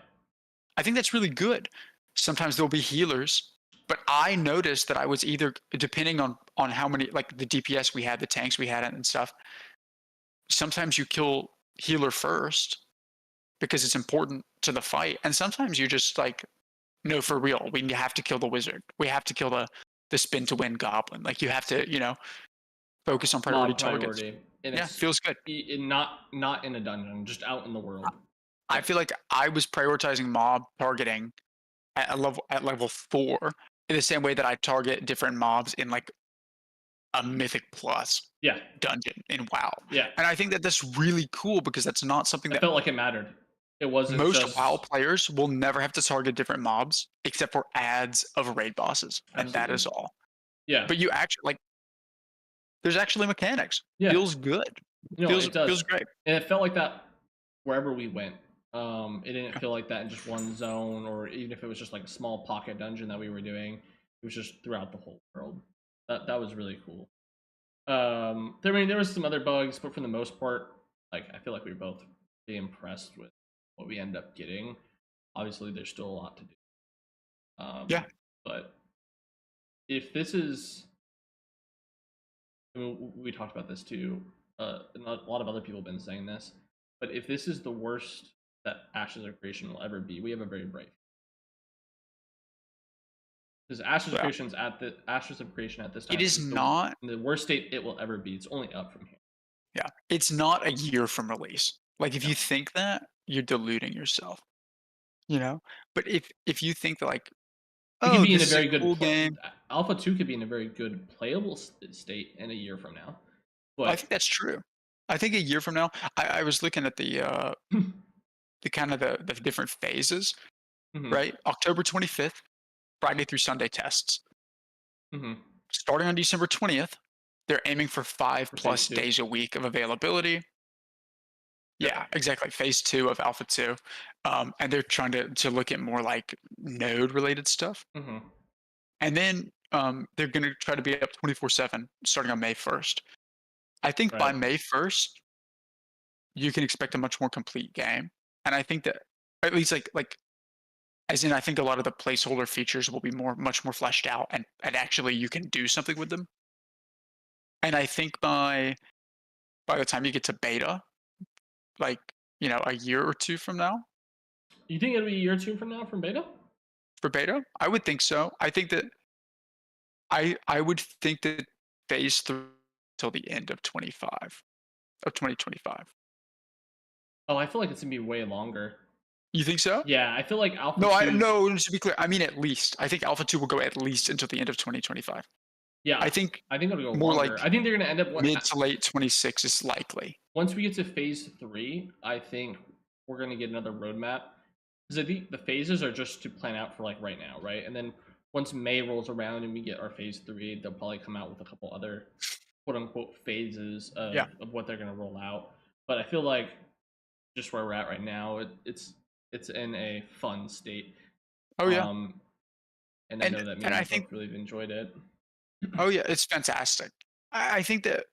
I think that's really good. Sometimes there'll be healers, but I noticed that I was either depending on how many like the DPS we had, the tanks we had and stuff. Sometimes you kill healer first because it's important to the fight, and sometimes you're just like, no, for real, we have to kill the wizard. We have to kill the spin to win goblin. Like you have to, focus on priority mob targets. priority, and Yeah, it's feels good. not in a dungeon, just out in the world. I Yeah, feel like I was prioritizing mob targeting at level 4 in the same way that I target different mobs in like a Mythic Plus yeah, dungeon in WoW. yeah. And I think that that's really cool because that's not something I that felt like it mattered. It wasn't most WoW just players will never have to target different mobs except for ads of raid bosses, and that absolutely. is all. Yeah, But you actually like there's actually mechanics. yeah. Feels good. It Feels does, great. and it felt like that wherever we went. It didn't feel like that in just one zone, or even if it was just like a small pocket dungeon that we were doing. It was just throughout the whole world. That was really cool. There was some other bugs, but for the most part, like I feel like we were both pretty impressed with what we end up getting. Obviously, there's still a lot to do. Yeah. But if this is, I mean, we talked about this too. And a lot of other people have been saying this, but if this is the worst that Ashes of Creation will ever be, we have a very bright. Because Yeah. Ashes of Creation at this It time is is not the worst state it will ever be. It's only up from here. yeah. It's not a year from release. Like if No, you think that, you're deluding yourself, you know? But if you think that like, it could "Oh, be in this a is a very good cool game." Alpha 2 could be in a very good playable state in a year from now. I But think that's true. I think a year from now, I was looking at the kind of the different phases, mhm, right? October 25th, Friday through Sunday tests. mhm, Starting on December 20th, they're aiming for 5 for phase plus 2. days a week of availability. Yep. Yeah, exactly. Phase 2 of Alpha 2. And they're trying to look at more like node related stuff. Hmm. And then they're going to try to be up 24/7 starting on May 1st. I think by Right. May 1st, you can expect a much more complete game. And I think that at least like as in I think a lot of the placeholder features will be much more fleshed out and actually you can do something with them. And I think by the time you get to beta, like, a year or 2 from now You think it'll be a year or two from now from beta? for beta, I would think so. I think that I would think that phase 3 till the end of 2025. Oh, I feel like it's gonna be way longer. You think so? Yeah, I feel like Alpha No, I 2's. no, to be clear, I mean at least. I think Alpha 2 will go at least until the end of 2025. I Yeah, think I think it'll go more longer. like I think they're gonna end up mid to late 26 is likely. once we get to phase three. I think we're gonna get another roadmap because I think the phases are just to plan out for like right now, right? And then once May rolls around and we get our phase three, they'll probably come out with a couple other quote unquote phases Yeah. of what they're gonna roll out. But I feel like just where we're at right now, it's in a fun state. Oh, yeah. Um, and I And know that me and and I you think both really enjoyed it. oh, yeah, it's fantastic. I think that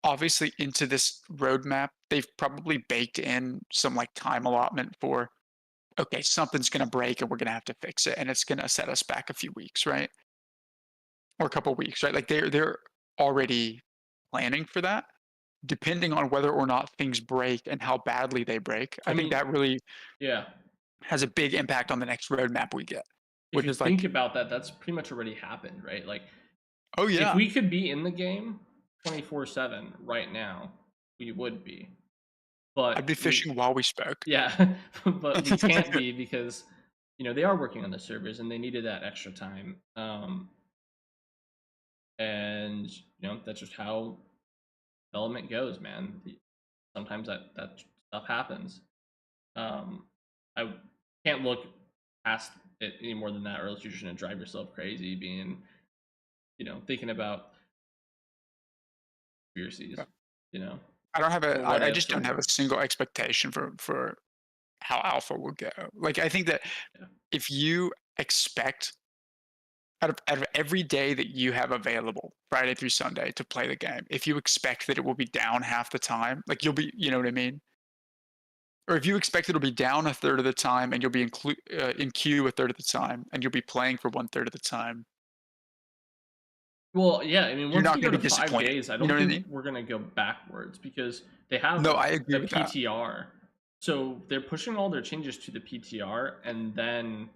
obviously into this roadmap, they've probably baked in some, like, time allotment for, "Okay, something's gonna break and we're gonna have to fix it, and it's gonna set us back a few weeks," right? Or a couple weeks, right? Like, they're already planning for that, depending on whether or not things break and how badly they break. I I think mean, that really yeah. has a big impact on the next roadmap we get, If which you is think like, about that, that's pretty much already happened, right? Like, "Oh, if yeah, we could be in the game 24/7 right now, we would be. I'd be But we, fishing while we spoke." yeah, but we can't be because they are working on the servers and they needed that extra time. And that's just how development goes, man. Sometimes that stuff happens. Um, I can't look past it any more than that, or else you're just gonna drive yourself crazy, being thinking about conspiracies, Yeah. you know, I don't have a or what I just ifs, don't or have a single expectation for how alpha will go. Like, I think that yeah. if you expect out of every day that you have available, Friday through Sunday, to play the game, if you expect that it will be down half the time, like, you'll be you know what I mean? Or if you expect it'll be down a third of the time and you'll be in queue a third of the time and you'll be playing for one third of the time, Well, yeah. I mean, you're once not we gonna go be to five disappointed. days, I You know don't what I think mean? we're gonna go backwards because they have No, I agree the with that. PTR. So they're pushing all their changes to the PTR and then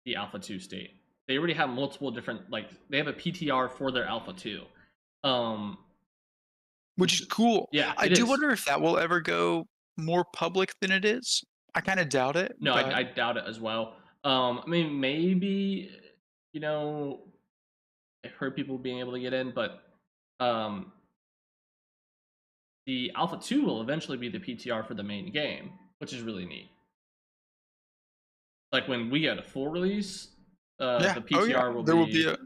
the Alpha 2 state. They already have multiple different, like, they have a PTR for their Alpha 2. Um, Which is cool. yeah, I it do is. wonder if that will ever go more public than it is. I kinda doubt it, No, but I doubt it as well. I mean, maybe, you know, I've heard people being able to get in, but um, the Alpha 2 will eventually be the PTR for the main game, which is really neat. Like when we get a full release, yeah. the Oh, yeah. PTR will There will be be a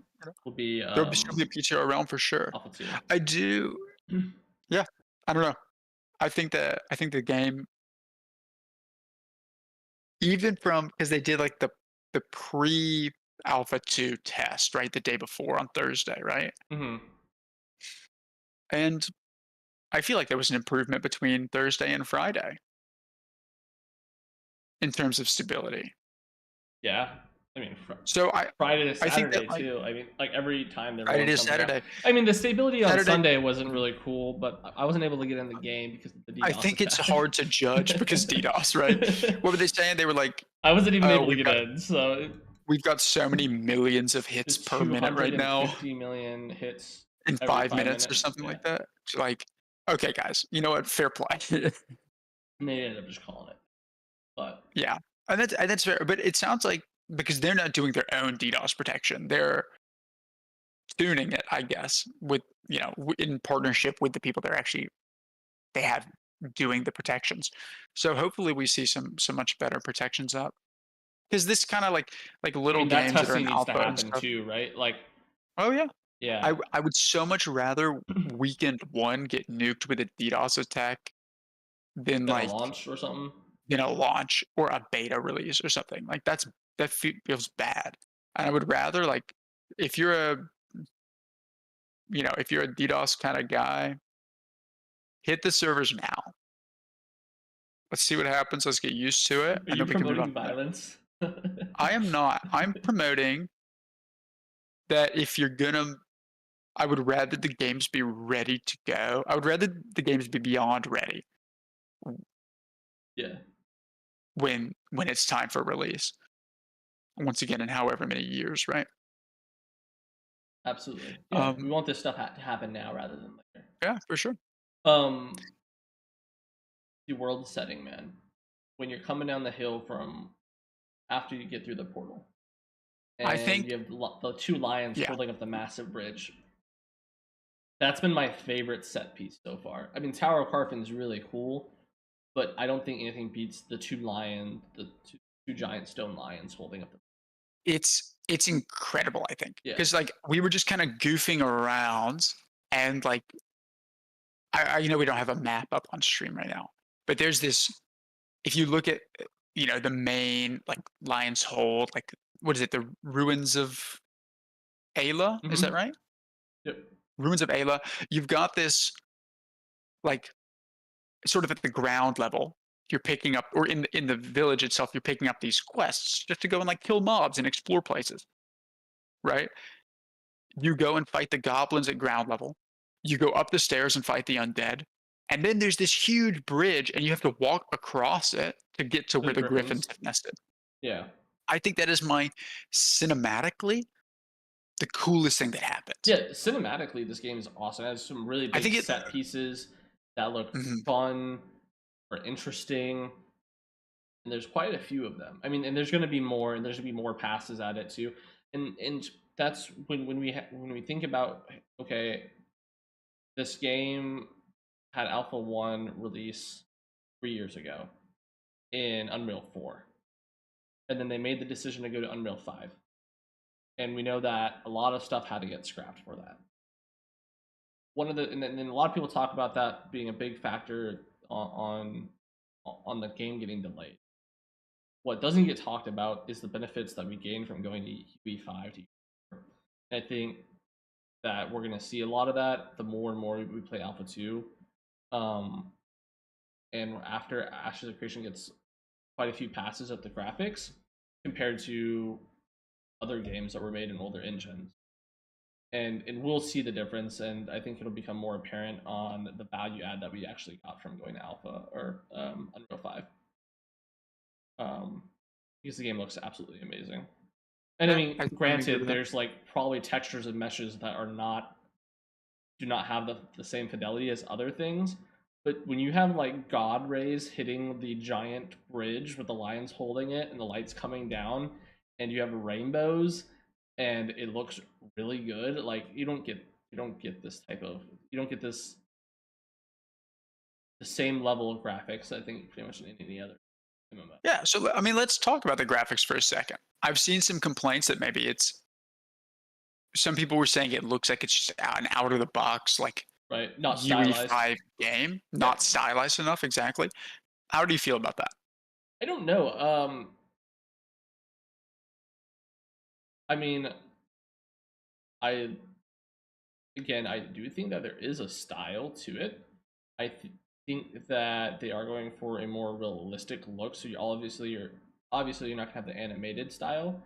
will be there'll be still be a PTR around for sure. Alpha 2. I do yeah, I don't know. I think the game even from because they did, like, the pre-alpha 2 test, right, the day before on Thursday, right? Hmm. And I feel like there was an improvement between Thursday and Friday in terms of stability. Yeah, I mean, So Friday to I think that, Saturday like, too. I mean, like every time they're Friday rolling to something out. Saturday. I mean, the stability on Saturday Sunday wasn't really cool, but I wasn't able to get in the game because of the I DDoS think it's attack. hard to judge because DDoS, right? What were they saying? They were like, I wasn't even "Oh, able to get in, so we've got so many millions of hits it's per minute right now 250 million hits in every 5 five minutes or minutes. something Yeah, like that." It's like, "Okay, guys, you know what? Fair play." and they ended up just calling it. But Yeah, and that's fair, but it sounds like because they're not doing their own DDoS protection, they're tuning it, I guess, with, in partnership with the people they're actually they have doing the protections. So hopefully we see some much better protections up because this kinda like I little mean, that games that are testing in needs to alpha and happen stuff. too, right? Like, Oh, yeah. yeah, I would so much rather weekend 1 get nuked with a DDoS attack than Than a like launch or something. a launch or a beta release or something. Like feels bad. And I would rather like if you're a if you're a DDoS kind of guy, hit the servers now. Let's see what happens. Let's get used to it, Are and you then we can move on promoting from there. violence? I am not. I'm promoting that if you're gonna I would rather the games be ready to go. I would rather the games be beyond ready Yeah, when it's time for release. Once again, in however many years, right? absolutely. Yeah, we Um, want this stuff to happen now rather than later. yeah, for sure. Um, the world setting, man. When you're coming down the hill from after you get through the portal, I and think, you have the two lions yeah, holding up the massive bridge. That's been my favorite set piece so far. I mean, Tower of Carfin is really cool, but I don't think anything beats the two giant stone lions holding up the. it's incredible. I think Yeah. because like we were just kind of goofing around, and like we don't have a map up on stream right now, but there's this. If you look at the main like Lion's Hold, like what is it? The ruins of Ayla, is that Mm-hmm. right? Yep. Ruins of Ayla. You've got this like sort of at the ground level. You're picking up, or in the village itself, you're picking up these quests just to go and like kill mobs and explore places, right? You go and fight the goblins at ground level. You go up the stairs and fight the undead. And then there's this huge bridge, and you have to walk across it to get to The where the griffins griffins. have nested. Yeah. I think that is my cinematically the coolest thing that happens. Yeah. Cinematically, this game is awesome. It has some really I big think it. set pieces that look Mhm. fun or interesting, and there's quite a few of them. I mean, and there's going to be more, and there's going to be more passes at it too. And that's when we think about, okay, this game had Alpha 1 release 3 years ago in Unreal 4. And then they made the decision to go to Unreal 5. And we know that a lot of stuff had to get scrapped for that. And then a lot of people talk about that being a big factor on the game getting delayed. What doesn't get talked about is the benefits that we gain from going to UE5 to UE4. I think that we're going to see a lot of that the more and more we play Alpha 2. Um, and after Ashes of Creation gets quite a few passes at the graphics compared to other games that were made in older engines. And we'll see the difference, and I think it'll become more apparent on the value add that we actually got from going to Alpha or Unreal 5. Um, because the game looks absolutely amazing. And I Yeah, mean, I would agree granted, with that. there's like probably textures and meshes that do not have the same fidelity as other things. But when you have like God rays hitting the giant bridge with the lions holding it and the lights coming down, and you have rainbows, and it looks really good, like you don't get this type of you don't get this the same level of graphics. I think pretty much in any other MMO. Yeah, so I mean, let's talk about the graphics for a second. I've seen some complaints that maybe it's some people were saying it looks like it's just an out of the box like Right? Not stylized. UE5 game, Yeah, not stylized enough exactly. How do you feel about that? I don't know. I mean, I again, I do think that there is a style to it. I think that they are going for a more realistic look. So you're not gonna have the animated style,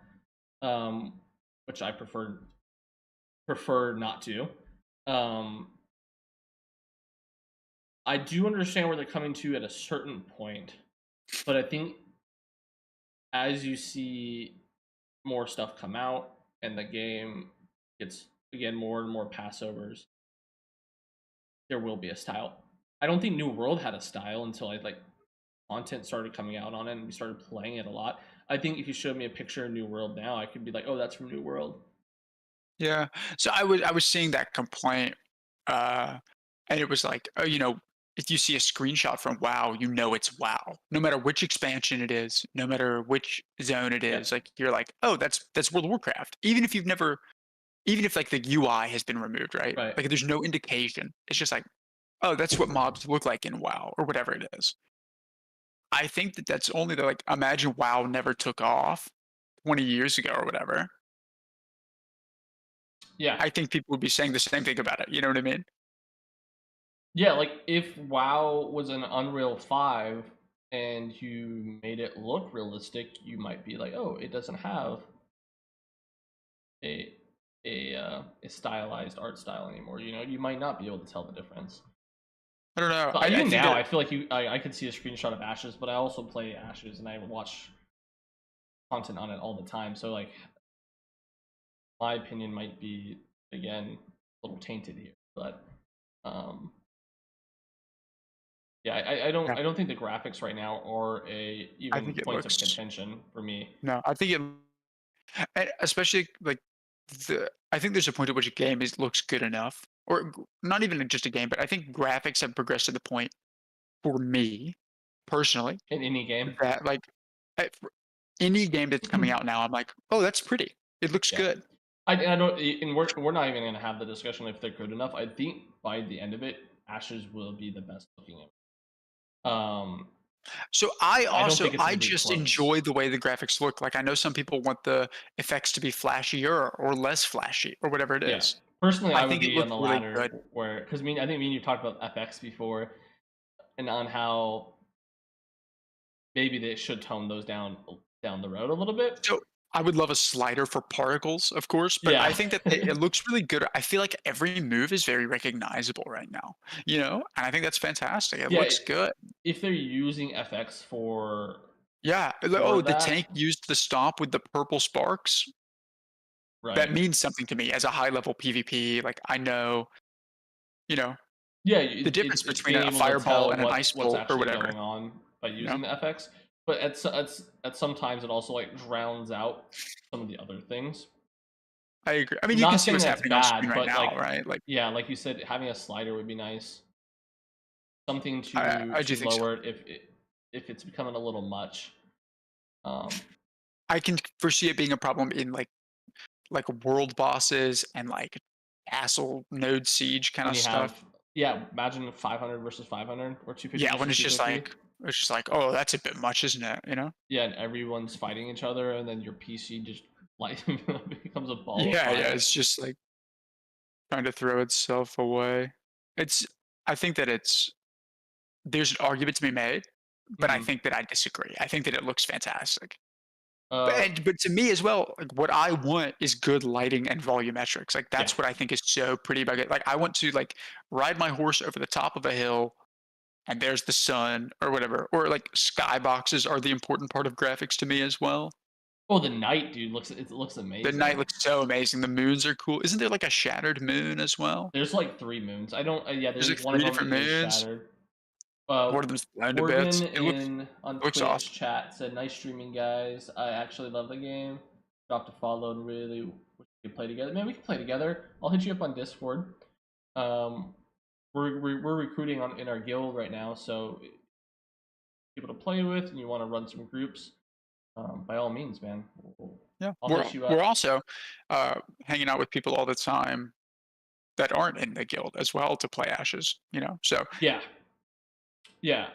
um, which I prefer not to. Um, I do understand where they're coming to at a certain point, but I think as you see more stuff come out and the game gets again more and more passovers, there will be a style. I don't think New World had a style until content started coming out on it and we started playing it a lot. I think if you showed me a picture of New World now, I could be like, "Oh, that's from New World." Yeah. So I was seeing that complaint, uh, and it was like, oh, if you see a screenshot from WoW, you know it's WoW. No matter which expansion it is, no matter which zone it Yeah, is, like you're like, oh, that's World of Warcraft. Even if like the UI has been removed, right? right. Like there's no indication. It's just like, oh, that's what mobs look like in WoW or whatever it is. I think that that's only the like imagine WoW never took off 20 years ago or whatever. Yeah. I think people would be saying the same thing about it. You know what I mean? Yeah, like if WoW was an Unreal 5 and you made it look realistic, you might be like, "Oh, it doesn't have a a stylized art style anymore." You know, you might not be able to tell the difference. I don't know. But I even think now, that I feel like I could see a screenshot of Ashes, but I also play Ashes and I watch content on it all the time. So like, my opinion might be again a little tainted here, but um, yeah, yeah, I don't think the graphics right now are a I even think it points of looks contention for me. no, I think it especially like I think there's a point at which a game is looks good enough or not even just a game, but I think graphics have progressed to the point for me personally In any game. that like for any game that's coming out now, I'm like, "Oh, that's pretty. It looks Yeah. good." I don't, and we're not even gonna have the discussion if they're good enough. I think by the end of it, Ashes will be the best looking. So I don't think it's I gonna be just close. enjoy the way the graphics look. Like I know some people want the effects to be flashier or less flashy or whatever it Yeah. is. Personally, I I would think it be on looks the really latter good. where, because I think me and you talked about FX before, and on how maybe they should tone those down the road a little bit. So I would love a slider for particles, of course, but I Yeah. think that it looks really good. I feel like every move is very recognizable right now, you know, and I think that's fantastic. It Yeah, looks good. if they're using FX Yeah. for Oh, the tank that, used the stomp with the purple sparks. That right? means something to me as a high level PvP. Like I know, you know, Yeah, the difference it's between being a able to fireball tell and an ice what's bolt or actually whatever, going on by you know? using the FX, but at sometimes it also like drowns out some of the other things. I agree. I mean, you can Not see saying what's that's happening on screen bad, right but now, like, right? Like, yeah, like you said, having a slider would be nice. Something I do to think so. lower it if it's becoming a little much. Um, I can foresee it being a problem in like world bosses and like castle node siege kind when of you stuff. have, yeah, imagine 500 versus 500 or 250 Yeah, when versus 250. it's just like, oh, that's a bit much, isn't it? You know? Yeah, and everyone's fighting each other, and then your PC just like becomes a ball of Yeah, fire. it's just like trying to throw itself away. It's I think that there's an argument to be made, but I Hmm. think that I disagree. I think that it looks fantastic. Uh, But to me as well, like what I want is good lighting and volumetrics. Like yeah. that's what I think is so pretty about it. Like I want to like ride my horse over the top of a hill and there's the sun or whatever. Or like skyboxes are the important part of graphics to me as well. Oh, the night, dude, it looks The night amazing. looks so amazing. The moons are cool. Isn't there like a shattered moon as well? There's like three moons. I don't. Yeah, There's there's like one of three them different is moons. shattered. One of them's blown to bits. Morgan in on It looks awesome. Twitch chat said, "Nice streaming, guys. I actually love the game. Dropped a follow and really wish we could play together. Man, we can play together. I'll hit you up on Discord. Um, we're recruiting on in our guild right now, so people to play with, and you want to run some groups, by all means, man. Yeah. I'll hit you We're up. also hanging out with people all the time that aren't in the guild as well to play Ashes, you know. So Yeah, yeah.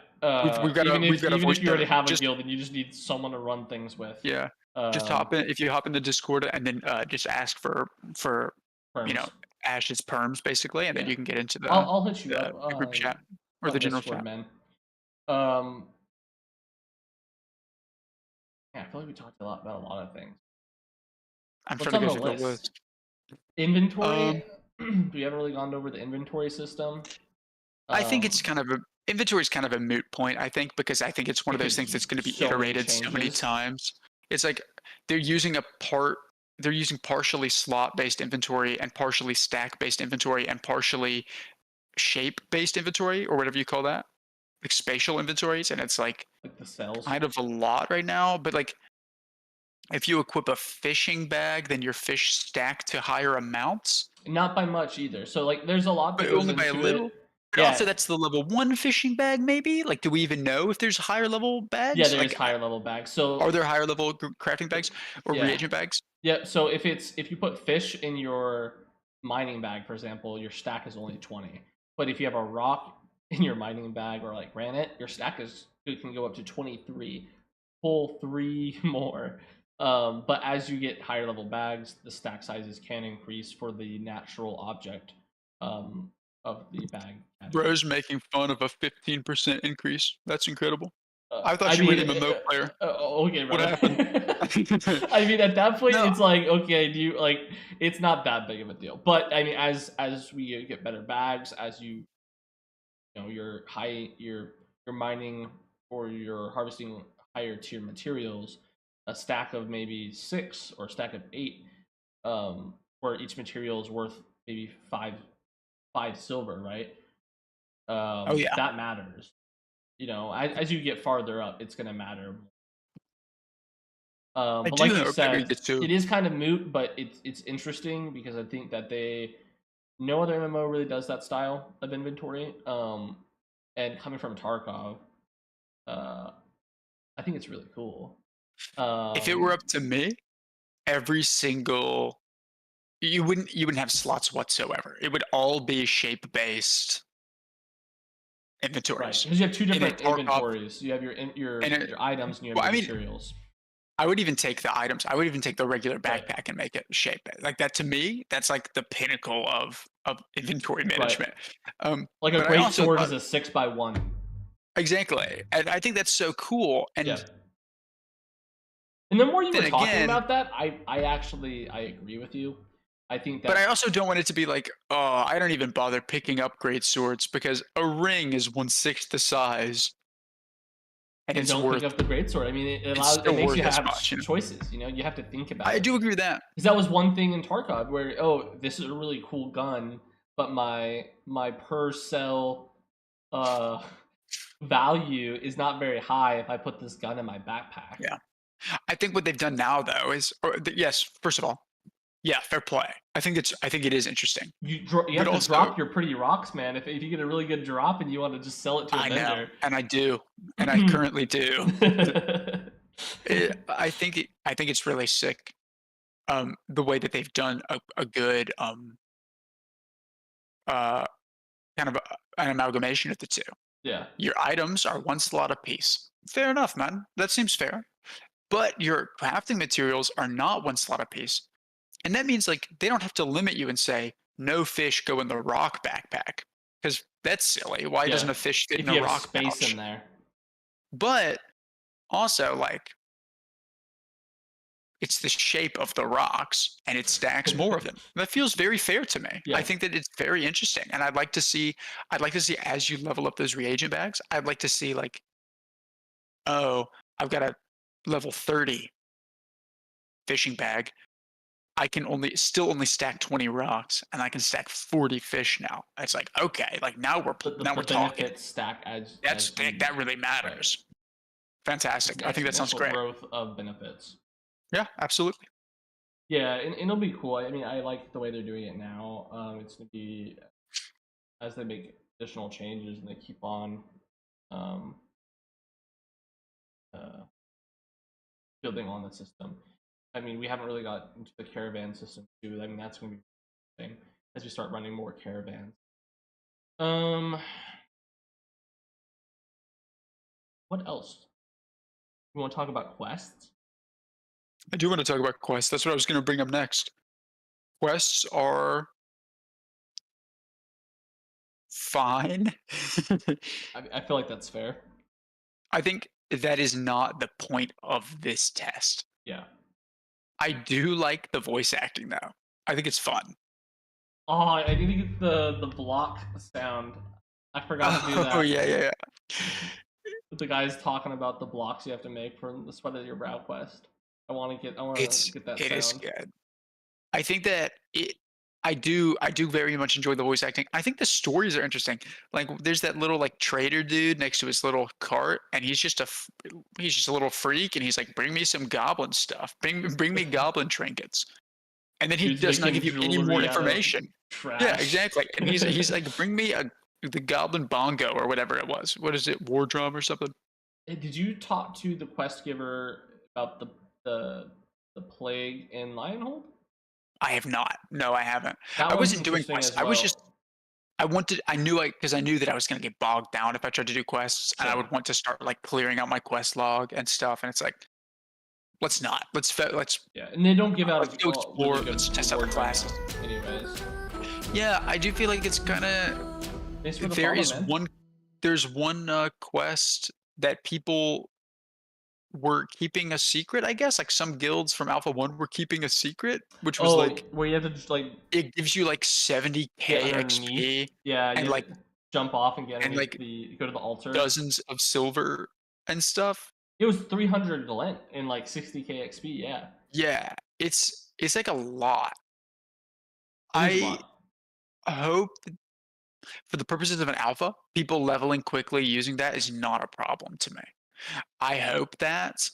we've got a Even voice if you chat. already have a Just guild, then you just need someone to run things with. yeah, just Um, hop in if you hop in the Discord and then just ask for you know Firms. Ash's perms basically, and then Yeah, you can get into I'll hit you up the group chat or the on general Discord, chat. man. Um, yeah, I feel like we talked a lot about a lot of things. I'm What's trying to on go the through the list? list. Inventory. Um, We haven't really gone over the inventory system. I think it's Um, kind of a inventory is kind of a moot point. I think because I think it's one of those because things that's going to be so many iterated so many changes. times. It's like they're using a part they're using partially slot based inventory and partially stack based inventory and partially shape based inventory or whatever you call that, like spatial inventories, and it's like Like the cells. kind of a lot right now. But like if you equip a fishing bag, then your fish stack to higher amounts, Not by much either. So like there's a lot but that goes only by a into little. it. But also, Yeah. that's the level one fishing bag, maybe. Like, do we even know if there's higher level Yeah, bags? there's Like, higher level bags. are So there higher level crafting bags or yeah. reagent bags? Yeah, so if you put fish in your mining bag, for example, your stack is only 20. But if you have a rock in your mining bag or like granite, your stack is it can go up to 23, pull three more. But as you get higher level bags, the stack sizes can increase for the natural object um, of the bag category. Bro's making fun of a 15% increase. That's incredible. I I thought you were mean, an MMO player. okay, What brother. happened? I mean, at that point, No, it's like, okay, do you like? It's not that big of a deal. But I mean, as we get better bags, as you know you're mining or you're harvesting higher tier materials, a stack of maybe six or a stack of eight, where each material is worth maybe five silver, right? oh yeah, That matters. You know, as you get farther up, it's gonna matter. I But do like you hope that we said, get to. it is kind of moot, but it's interesting because I think that no other MMO really does that style of inventory. And coming from Tarkov, uh, I think it's really cool. If it were Um, up to me, every single you wouldn't have slots whatsoever. It would all be shape based right, inventories. because you have two In a different Tarkov, inventories. You have and your items and you have well, your I mean, materials. I would even take the items. I would even take the regular Right, backpack and make it shape it. Like that to me, that's like the pinnacle of inventory right. management. Like a But I great also sword thought is a 6x1. exactly, and I think that's so cool. Yeah. And And the more you were then talking again, about that, I agree with you. I think but I that also don't want it to be like, oh, I don't even bother picking up great swords because a ring is 1/6 the size and then it's don't pick worth up the greatsword. I mean, it's it still makes you worth as have much. You know, choices. You know, you have to think about I it do agree with that. because that was one thing in Tarkov where this is a really cool gun, but my per cell uh value is not very high if I put this gun in my backpack. Yeah, I think what they've done now though is, yes, first of all, yeah, fair play. I think it is interesting, You but have to also drop your pretty rocks, man. If you get a really good drop and you want to just sell it to a I know, vendor. and I do, and I currently do. I think it's really sick. The way that they've done a good uh kind of an amalgamation of the two. Yeah, Your items are one slot apiece. Fair enough, man. That seems fair. But your crafting materials are not one slot apiece. And that means like they don't have to limit you and say, no fish go in the rock backpack. Because that's silly. Why doesn't yeah. a fish fit If in a you have rock space in pouch? there, But also like it's the shape of the rocks and it stacks more of them. That feels very fair to me. I yeah. think that it's very interesting. And I'd like to see as you level up those reagent bags, I'd like to see like, oh, I've got a level 30 fishing bag. I can only stack 20 rocks and I can stack 40 fish now. It's like, okay, like now The we're talking. benefits stack as you That really right. matters. It's Fantastic. an I think that sounds exponential great. growth of benefits. Yeah, absolutely. Yeah, and it'll be cool. I mean, I like the way they're doing it now. It's gonna be as they make additional changes and they keep on um, uh, building on the system. I mean, we haven't really got into the caravan system too. I mean, that's gonna be a thing as we start running more caravans. Um, what else? We want to talk about quests? I do want to talk about quests. That's what I was going to bring up next. Quests are fine. I feel like that's fair. I think that is not the point of this test. Yeah. I do like the voice acting though. I think it's fun. Oh, I need to get the block sound. I forgot to do Oh that. yeah, yeah, yeah. The guy's talking about the blocks you have to make for the sweat of your brow quest. I want to get that It is sound. good. I think that I do very much enjoy the voice acting. I think the stories are interesting. Like there's that little like trader dude next to his little cart and he's just a little freak and he's like bring me some goblin stuff. Bring me goblin trinkets. And then he Dude's does not making give you any more jewelry out of information. Yeah, trash. exactly. And he's like bring me a the goblin bongo or whatever it was. What is it? War drum or something? Hey, did you talk to the quest giver about the the plague in Lionhold? I have not. No, I haven't. That I one's wasn't doing interesting quests. as well. I knew that I was gonna get bogged down if I tried to do quests, and I Sure. would want to start, like, clearing out my quest log and stuff, and it's like, "Let's not. Yeah, and they don't give Let's out go really explore, good let's test out the rewards right now, classes." anyways. Yeah, I do feel like it's kinda Thanks for the there follow, is man. one there's one, quest that people were keeping a secret, I guess, like, some guilds from Alpha 1 were keeping a secret, which was, Oh, like, where you have to just, like, it gives you, like, get 70K underneath. XP Yeah, and, you have to jump off and get and, underneath like, the go to the altar. dozens of silver and stuff. It was 300 Lent and, like, 60K XP, yeah. Yeah, it's, like, a lot. It is a I lot. hope that for the purposes of an alpha, people leveling quickly using that is not a problem to me. I hope that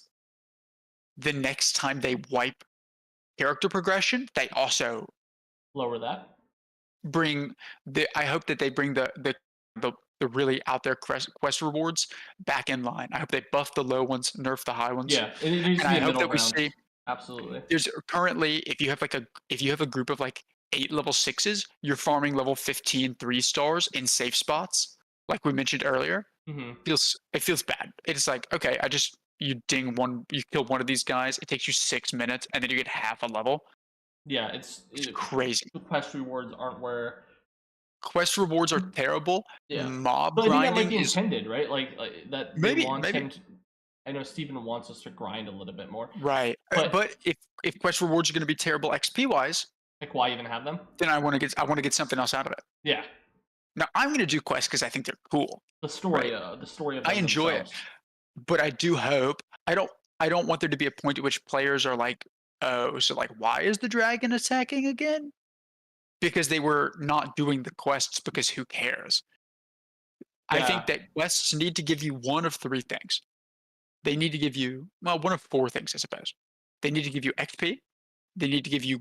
the next time they wipe character progression, they also Lower that. bring I hope that they bring the really out there quest rewards back in line. I hope they buff the low ones, nerf the high ones, Yeah, it needs and to be I a hope middle that we ground. see Absolutely. there's currently if you have a group of like 8 level 6s, you're farming level 15 3 stars in safe spots, like we mentioned earlier. Mhm. It feels bad. It's like, okay, you kill one of these guys, it takes you 6 minutes, and then you get half a level. Yeah, It's crazy. the quest rewards aren't where Quest rewards are terrible. yeah. Mob But I think that might grinding be is intended, right? Like, that they want maybe him to I know Steven wants us to grind a little bit more, right. but, But if quest rewards are going to be terrible XP wise, like, why even have them? then I want to get something else out of it. Yeah. Now I'm going to do quests because I think they're cool, right? The story of I them enjoy it, themselves. but I do hope I don't want there to be a point at which players are like, oh, so like why is the dragon attacking again? Because they were not doing the quests because who cares? I think Yeah. that quests need to give you one of three things. They need to give you, well, one of four things, I suppose. They need to give you XP. They need to give you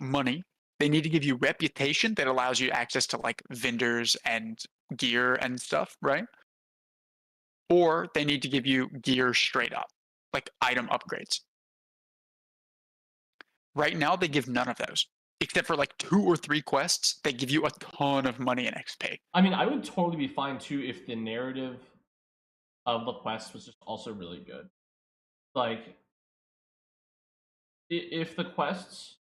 money. They need to give you reputation that allows you access to like vendors and gear and stuff, right? Or they need to give you gear straight up, like item upgrades. Right now, they give none of those, except for like 2 or 3 quests. They give you a ton of money and XP. I mean, I would totally be fine too if the narrative of the quest was just also really good. Like, if the quests,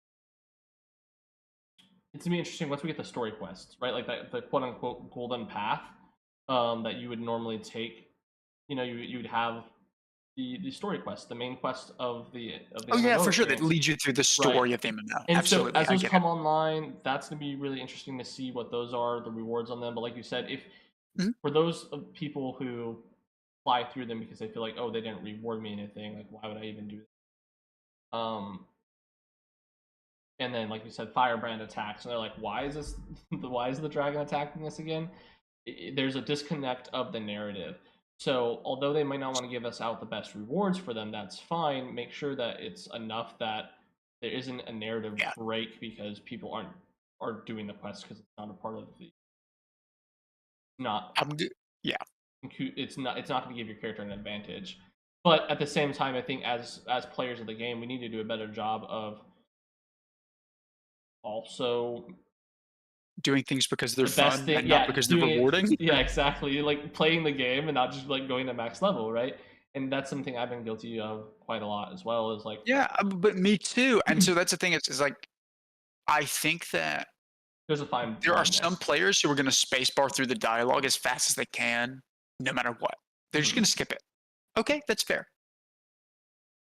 it's gonna be interesting once we get the story quests, right? Like that the quote unquote golden path that you would normally take. You know, you would have the story quest, the main quest of the Oh yeah, MMO for sure. That experience, leads you through the right? story of the MMO. And so Absolutely, as I those get it. come online, that's gonna be really interesting to see what those are, the rewards on them. But like you said, if Mhm. for those people who fly through them because they feel like, oh, they didn't reward me anything, like why would I even do that? And then like you said, firebrand attacks, and they're like, why is this? Why is the dragon attacking us again? There's a disconnect of the narrative. So although they might not want to give us out the best rewards for them, that's fine. Make sure that it's enough that there isn't a narrative Yeah, break because people aren't doing the quest because it's not a part of the not I'm good. Yeah, it's not going to give your character an advantage. But at the same time, I think as players of the game, we need to do a better job of also doing things because they're the best fun thing, and not yeah, because they're doing it, rewarding. yeah, exactly, like playing the game and not just like going to max level, right? And that's something I've been guilty of quite a lot as well, is like Yeah, but me too. And so that's the thing. Is like I think that there's a fine there are line some there. players who are going to spacebar through the dialogue as fast as they can, no matter what. They're just going Mhm. to skip it. Okay, that's fair.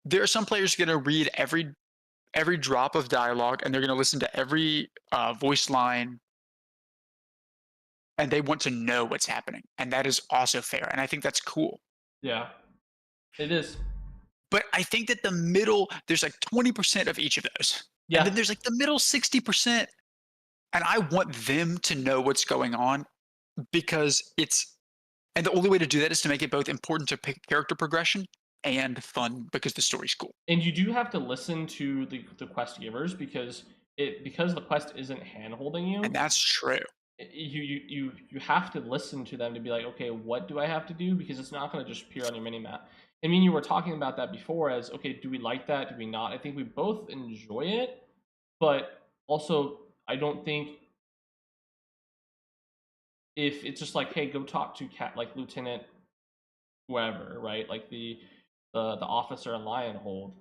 There are some players who are going to read every drop of dialogue and they're going to listen to every voice line and they want to know what's happening. And that is also fair. And I think that's cool. Yeah, it is. But I think that the middle, there's like 20% of each of those. And then Yeah, there's like the middle 60%. And I want them to know what's going on because and the only way to do that is to make it both important to pick character progression and fun because the story's cool. and you do have to listen to the quest givers because the quest isn't hand holding And you. that's true. You have to listen to them to be like, okay, what do I have to do? Because it's not going to just appear on your mini map. I mean, you were talking about that before as, okay, do we like that? Do we not? I think we both enjoy it, but also I don't think if it's just like, hey, go talk to cat like Lieutenant whoever, right? Like the officer in Lionhold.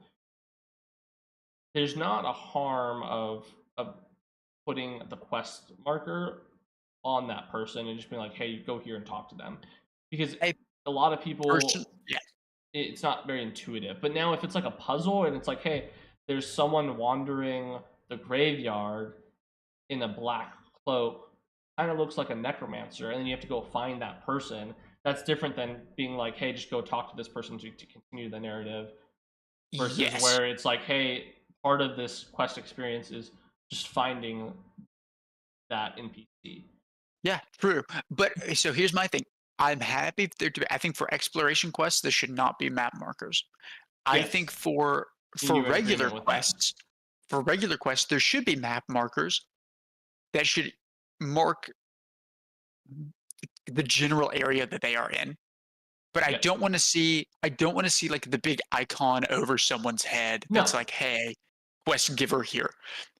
There's not a harm of putting the quest marker on that person and just being like, hey, go here and talk to them, because I a lot of person, people, yeah, it's not very intuitive. But now if it's like a puzzle and it's like, hey, there's someone wandering the graveyard in a black cloak, kind of looks like a necromancer, and then you have to go find that person. That's different than being like, hey, just go talk to this person to continue the narrative, versus yes, where it's like, hey, part of this quest experience is just finding that NPC. yeah, true. But so here's my thing. I'm happy if I think for exploration quests, there should not be map markers. I think Yes, for you're in regular agreement with that. quests, there should be map markers that should mark the general area that they are in. But Yeah. I don't want to see like the big icon over someone's head that's No, like, "Hey, quest giver here."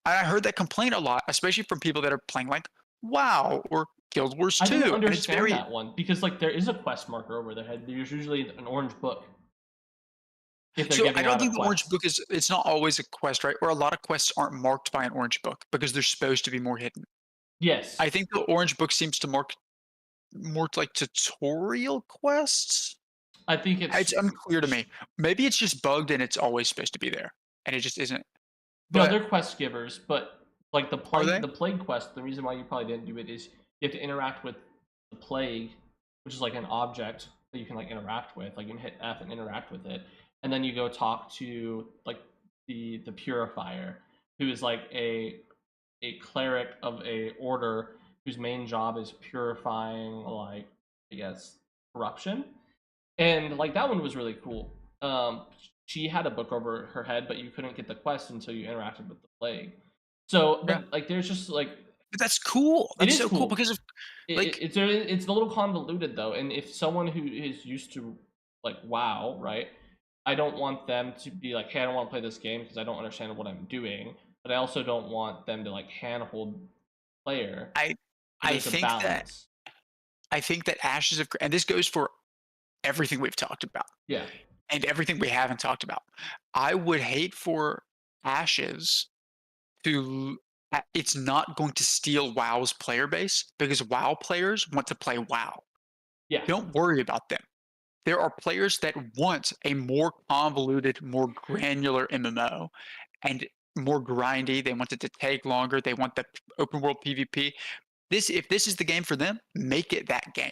And I heard that complaint a lot, especially from people that are playing like WoW or Guild Wars I didn't 2, and it's understand very that one because like there is a quest marker over their head. There's usually an orange book if they're so I giving don't out a think the orange quest. book is it's not always a quest, right? Or a lot of quests aren't marked by an orange book because they're supposed to be more hidden. Yes, I think the orange book seems to mark more like tutorial quests. I think it's It's unclear to me. Maybe it's just bugged and it's always supposed to be there, and it just isn't. no, But they're quest givers, but like are they? the plague quest. The reason why you probably didn't do it is you have to interact with the plague, which is like an object that you can like interact with. Like you can hit F and interact with it, and then you go talk to like the purifier, who is like a cleric of a order whose main job is purifying, like, I guess, corruption. And like that one was really cool. She had a book over her head, but you couldn't get the quest until you interacted with the plague. So, Yeah. but like, there's just like, But that's cool. it That's is so cool cool. because of like It's a little convoluted though, and if someone who is used to like WoW, right? I don't want them to be like, hey, I don't want to play this game because I don't understand what I'm doing, but I also don't want them to like handhold player. I So I there's a think that balance. Ashes of and this goes for everything we've talked about Yeah. and everything we haven't talked about. I would hate for Ashes to it's not going to steal WoW's player base because WoW players want to play WoW. Yeah. Don't worry about them. There are players that want a more convoluted, more granular MMO and more grindy. They want it to take longer. They want the open world PvP. If this is the game for them, make it that game.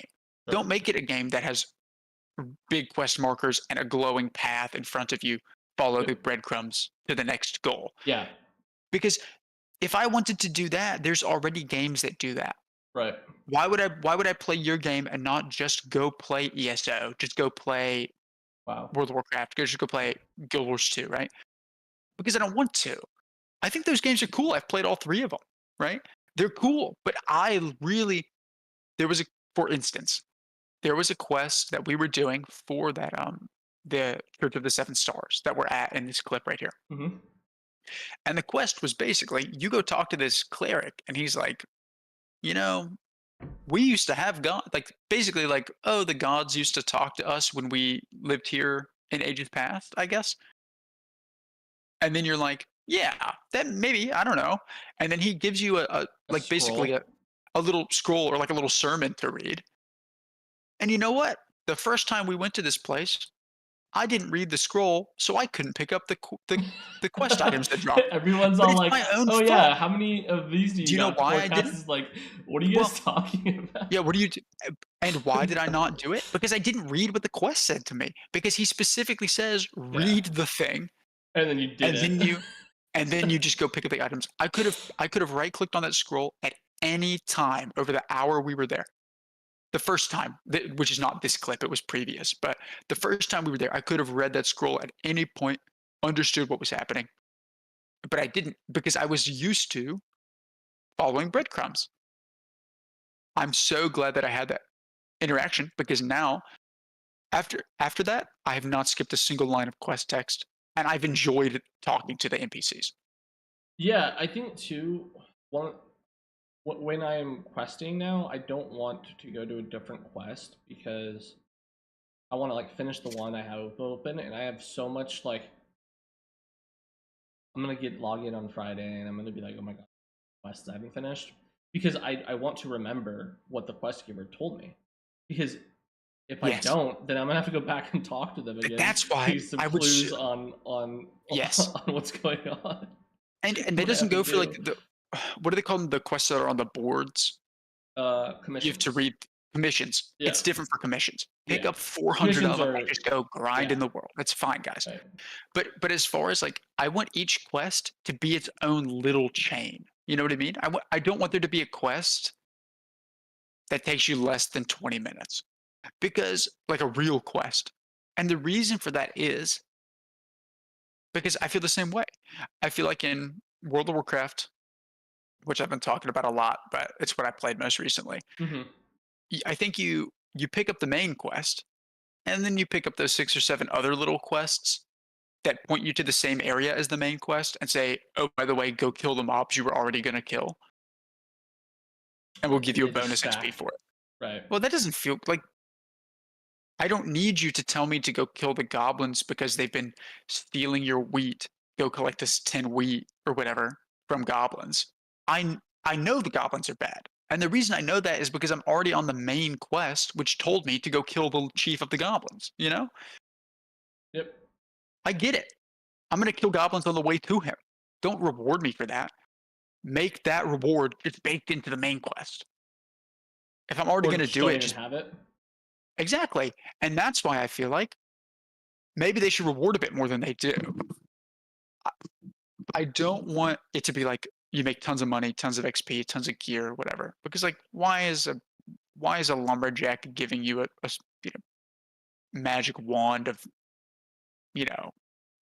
Sure. Don't make it a game that has big quest markers and a glowing path in front of you. Follow Yep. the breadcrumbs to the next goal. Yeah. Because if I wanted to do that, there's already games that do that. Right. Why would I play your game and not just go play ESO? Just go play Wow. World of Warcraft. Just go play Guild Wars 2, right? Because I don't want to. I think those games are cool. I've played all three of them, right? They're cool, but I really there was a for instance, there was a quest that we were doing for that the Church of the Seven Stars that we're at in this clip right here. Hmm. And the quest was basically you go talk to this cleric and he's like, you know, we used to have God like basically like, oh, the gods used to talk to us when we lived here in ages past, I guess. And then you're like, yeah, that maybe, I don't know. And then he gives you a A like basically scroll. a little scroll or like a little sermon to read. And you know what? The first time we went to this place, I didn't read the scroll, so I couldn't pick up the quest items that dropped. Everyone's But all it's like, my own "Oh fault. yeah, how many of these do Do you you know got?" why I Forecast didn't? is like, "What are you Well, guys talking about?" yeah, what do you do? And why did I not do it? Because I didn't read what the quest said to me. Because he specifically says, Yeah, read the thing, and then you and didn't. then you just go pick up the items. I could have right clicked on that scroll at any time over the hour we were there. The first time, which is not this clip, it was previous, but the first time we were there, I could have read that scroll at any point, understood what was happening, but I didn't because I was used to following breadcrumbs. I'm so glad that I had that interaction because now, after that, I have not skipped a single line of quest text, and I've enjoyed talking to the NPCs. Yeah, I think too. One. when I am questing now, I don't want to go to a different quest because I want to like finish the one I have open, and I have so much like I'm gonna get log in on Friday, and I'm gonna be like, oh my god, quests I haven't finished because I want to remember what the quest giver told me because if I Yes. don't, then I'm gonna have to go back and talk to them But again that's to why get some I would clues on yes. on what's going on, And that what I doesn't have to go for like do. the what do they call them? The quests that are on the boards. You have to Commissions. read commissions. Yeah, It's different for commissions. Pick yeah. up 400 Commissions of them and are just go grind yeah, in the world. That's fine, guys. right. But as far as like, I want each quest to be its own little chain. You know what I mean? I don't want there to be a quest that takes you less than 20 minutes because like a real quest. And the reason for that is because I feel the same way. I feel like in World of Warcraft, which I've been talking about a lot, but it's what I played most recently. Hmm. I think you pick up the main quest and then you pick up those 6 or 7 other little quests that point you to the same area as the main quest and say, "Oh, by the way, go kill the mobs you were already gonna kill, and we'll give And you a they just bonus XP stack, for it." right? Well, that doesn't feel like I don't need you to tell me to go kill the goblins because they've been stealing your wheat. Go collect this 10 wheat or whatever from goblins. I know the goblins are bad. And the reason I know that is because I'm already on the main quest, which told me to go kill the chief of the goblins, you know? Yep. I get it. I'm gonna kill goblins on the way to him. Don't reward me for that. Make that reward just baked into the main quest. If I'm already Or gonna just do don't it, even just have it. exactly. And that's why I feel like maybe they should reward a bit more than they do. I don't want it to be like you make tons of money, tons of XP, tons of gear, whatever. Because like, why is a lumberjack giving you you know, magic wand of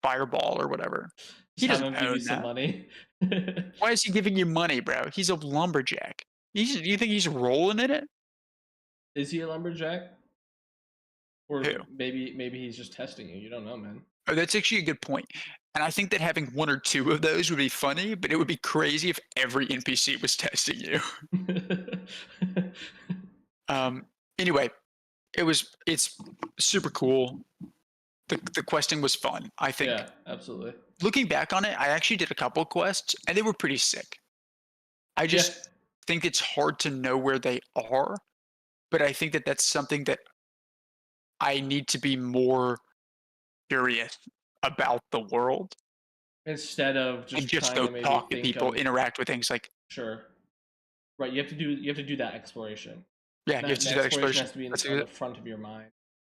fireball or whatever? Just He have doesn't them give you own some that. money. Why is he giving you money, bro? He's a lumberjack. Do you think he's rolling in it? Is he a lumberjack? Or Who? maybe he's just testing you. You don't know, man. Oh, that's actually a good point. And I think that having one or two of those would be funny, but it would be crazy if every NPC was testing you. Um, anyway, it's super cool. The questing was fun. I think Yeah, absolutely. looking back on it, I actually did a couple quests and they were pretty sick. I Yeah, just think it's hard to know where they are, but I think that that's something that I need to be more curious about the world instead of and just just trying go to maybe talk to think people, of interact with things like, sure. Right, you have to do that exploration. yeah, you have That to the do that exploration exploration. has to be That's on it. the front of your mind.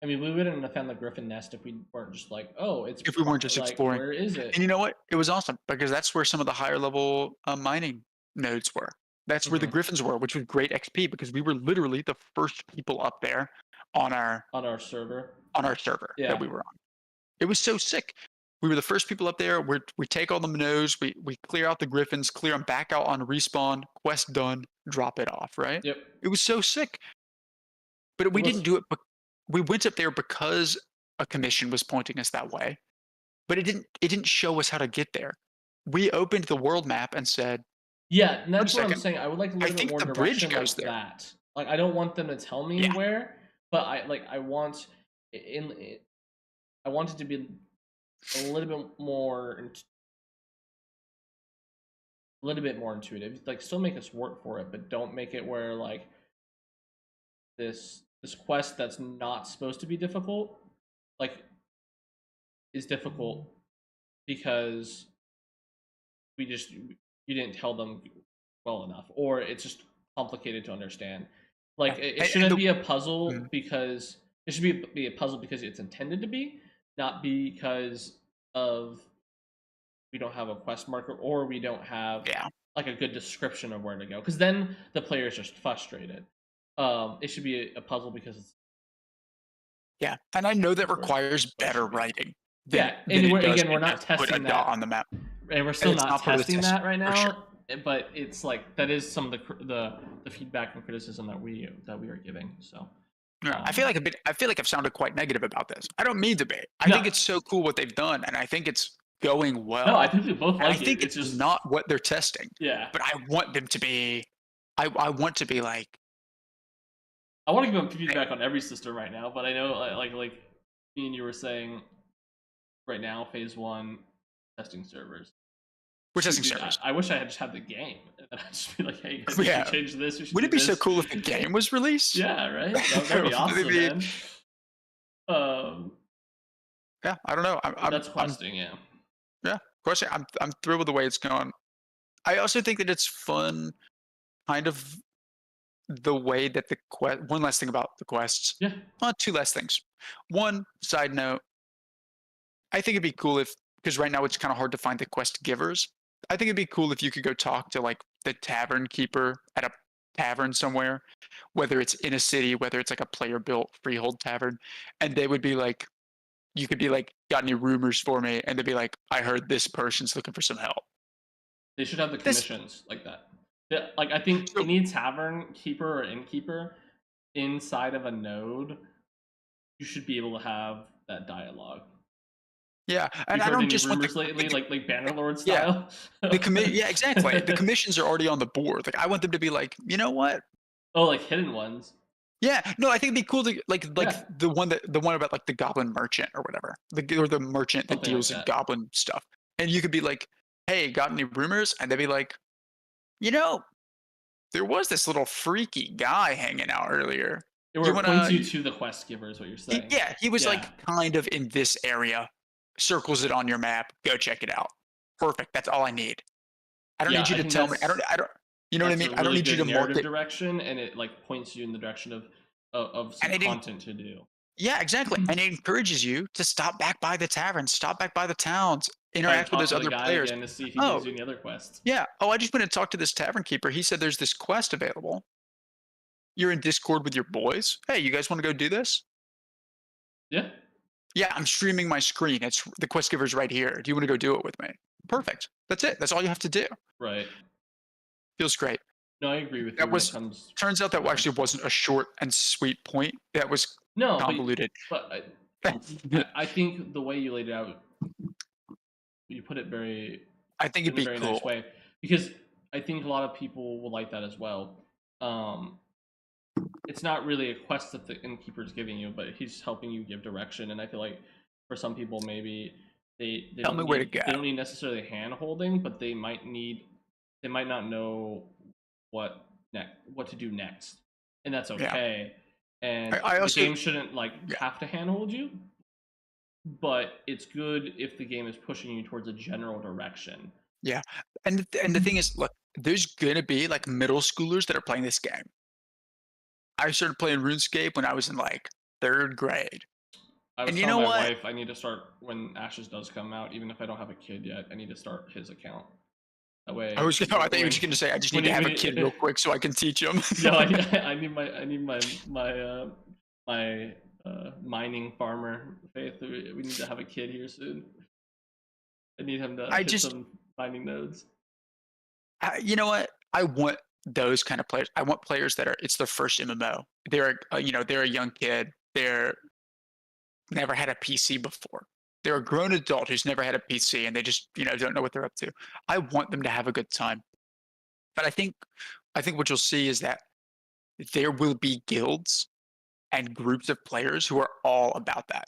I mean, we wouldn't have found the Griffin Nest if we weren't just like, oh, If we weren't just like, exploring. where is And it? you know what? It was awesome because that's where some of the higher level mining nodes were. That's where the Hmm. griffins were, which was great XP because we were literally the first people up there on our On our server. server that Yeah. we were on. It was so sick. We were the first people up there. We take all the nodes, we clear out the griffins, clear them back out on respawn, quest done, drop it off, right? Yep. It was so sick. But It we was. didn't do it. We went up there because a commission was pointing us that way. But it didn't show us how to get there. We opened the world map and said, Yeah, and "Wait a that's what I'm second, saying. I would like a I little bit think more the bridge direction goes like there." that. Like I don't want them to tell me Yeah, where, but I want I want it to be a little bit more a little bit more intuitive. Like still make us work for it, but don't make it where like this quest that's not supposed to be difficult like is difficult because you didn't tell them well enough or it's just complicated to understand. Like yeah, it and shouldn't the be a puzzle mm, because it should be a puzzle because it's intended to be, not because of we don't have a quest marker or we don't have yeah, like a good description of where to go because then the player is just frustrated. It should be a puzzle because yeah, and I know that that's requires where it better should be. writing Yeah, than and it we're does again to we're not just put a testing dot that, on the map, and we're and still it's not not part of the testing test that right for sure. now. But it's like that is some of the feedback and criticism that we are giving. So Yeah, um, I feel like I've sounded quite negative about this. I don't mean to be. I no, think it's so cool what they've done, and I think it's going no, I well. think we both And I like it. think It's it's just not what they're testing, yeah, but I want them to be I want to be like, I want to give them eh, feedback on every system right now, but I know like me and you were saying right now, phase one testing servers. we're Shoot, testing dude, servers. I wish I had just had the game, and then I'd just be like, hey guys, we should Yeah. change this, we should do Wouldn't it be so this. cool if the game was released? Yeah, right. That'd be awesome, Maybe- man. Um, yeah, I don't know. that's I'm questing, yeah. yeah. Of course, I'm thrilled with the way it's gone. I also think that it's fun, kind of the way that the quest. One last thing about the quests. Yeah, Two last things. One side note. I think it'd be cool if, because right now it's kind of hard to find the quest givers. I think it'd be cool if you could go talk to like the tavern keeper at a tavern somewhere, whether it's in a city, whether it's like a player built freehold tavern, and they would be like, you could be like, got any rumors for me? And they'd be like, I heard this person's looking for some help. they should have the This commissions like that. Yeah, like I think so any tavern keeper or innkeeper inside of a node, you should be able to have that dialogue. yeah, and You've I heard don't any just want rumors lately, like Bannerlord yeah, style? yeah, exactly. The commissions are already on the board. Like I want them to be like, you know what? Oh, like hidden ones. Yeah, no, I think it'd be cool to like Yeah, the one about like the goblin merchant or whatever, or the merchant that something like deals in that. goblin stuff, and you could be like, "Hey, got any rumors?" And they'd be like, "You know, there was this little freaky guy hanging out earlier. Or You it points wanna?" you to the quest giver is what you're saying. Yeah, he was Yeah, like kind of in this area, circles it on your map. Go check it out. Perfect. That's all I need. I don't yeah, need you I to think tell me. I don't. You know what I that's mean? a I don't really need you good to narrative market. direction, and it like points you in the direction of And some it content to do. Yeah, exactly, and it encourages you to stop back by the tavern, stop back by the towns, Try and interact with talk those to the other guy players. again to see if he gives "Oh, you any other quests. yeah. Oh, I just went and talked to this tavern keeper. He said there's this quest available. You're in Discord with your boys. Hey, you guys wanna go do this?" Yeah, "Yeah, I'm streaming my screen. It's the quest giver's right here. Do you wanna go do it with me?" Perfect. That's it. That's all you have to do. right. Feels great. No, I agree with you That when it was comes turns out to that them. actually wasn't a short and sweet point. That was No, convoluted. but I think the way you laid it out, you put it very I think it'd in a be very nice cool. way, because I think a lot of people will like that as well. Um, it's not really a quest that the innkeeper is giving you, but he's helping you give direction. And I feel like for some people, maybe Tell me where to go. they don't need necessarily hand holding, but they might not know what to do next, and that's Yeah. okay. And I the also game shouldn't like yeah. have to handhold you, but it's good if the game is pushing you towards a general direction. Yeah, and the thing is, look, there's gonna be, like, middle schoolers that are playing this game. I started playing RuneScape when I was in, like, 3rd grade, I was and you telling know my what? wife I need to start when Ashes does come out, even if I don't have a kid yet. I need to start his account. That I way, was I thought you were when just gonna say, "I just need when to he, have when a kid real he quick so I can teach him." no, I need my mining farmer faith. We need to have a kid here soon. I need him to I hit just some mining nodes. you know what? I want those kind of players. I want players that are it's their first MMO. They're, they're a young kid. They're never had a PC before. They're a grown adult who's never had a PC and they just, don't know what they're up to. I want them to have a good time. But I think what you'll see is that there will be guilds and groups of players who are all about that.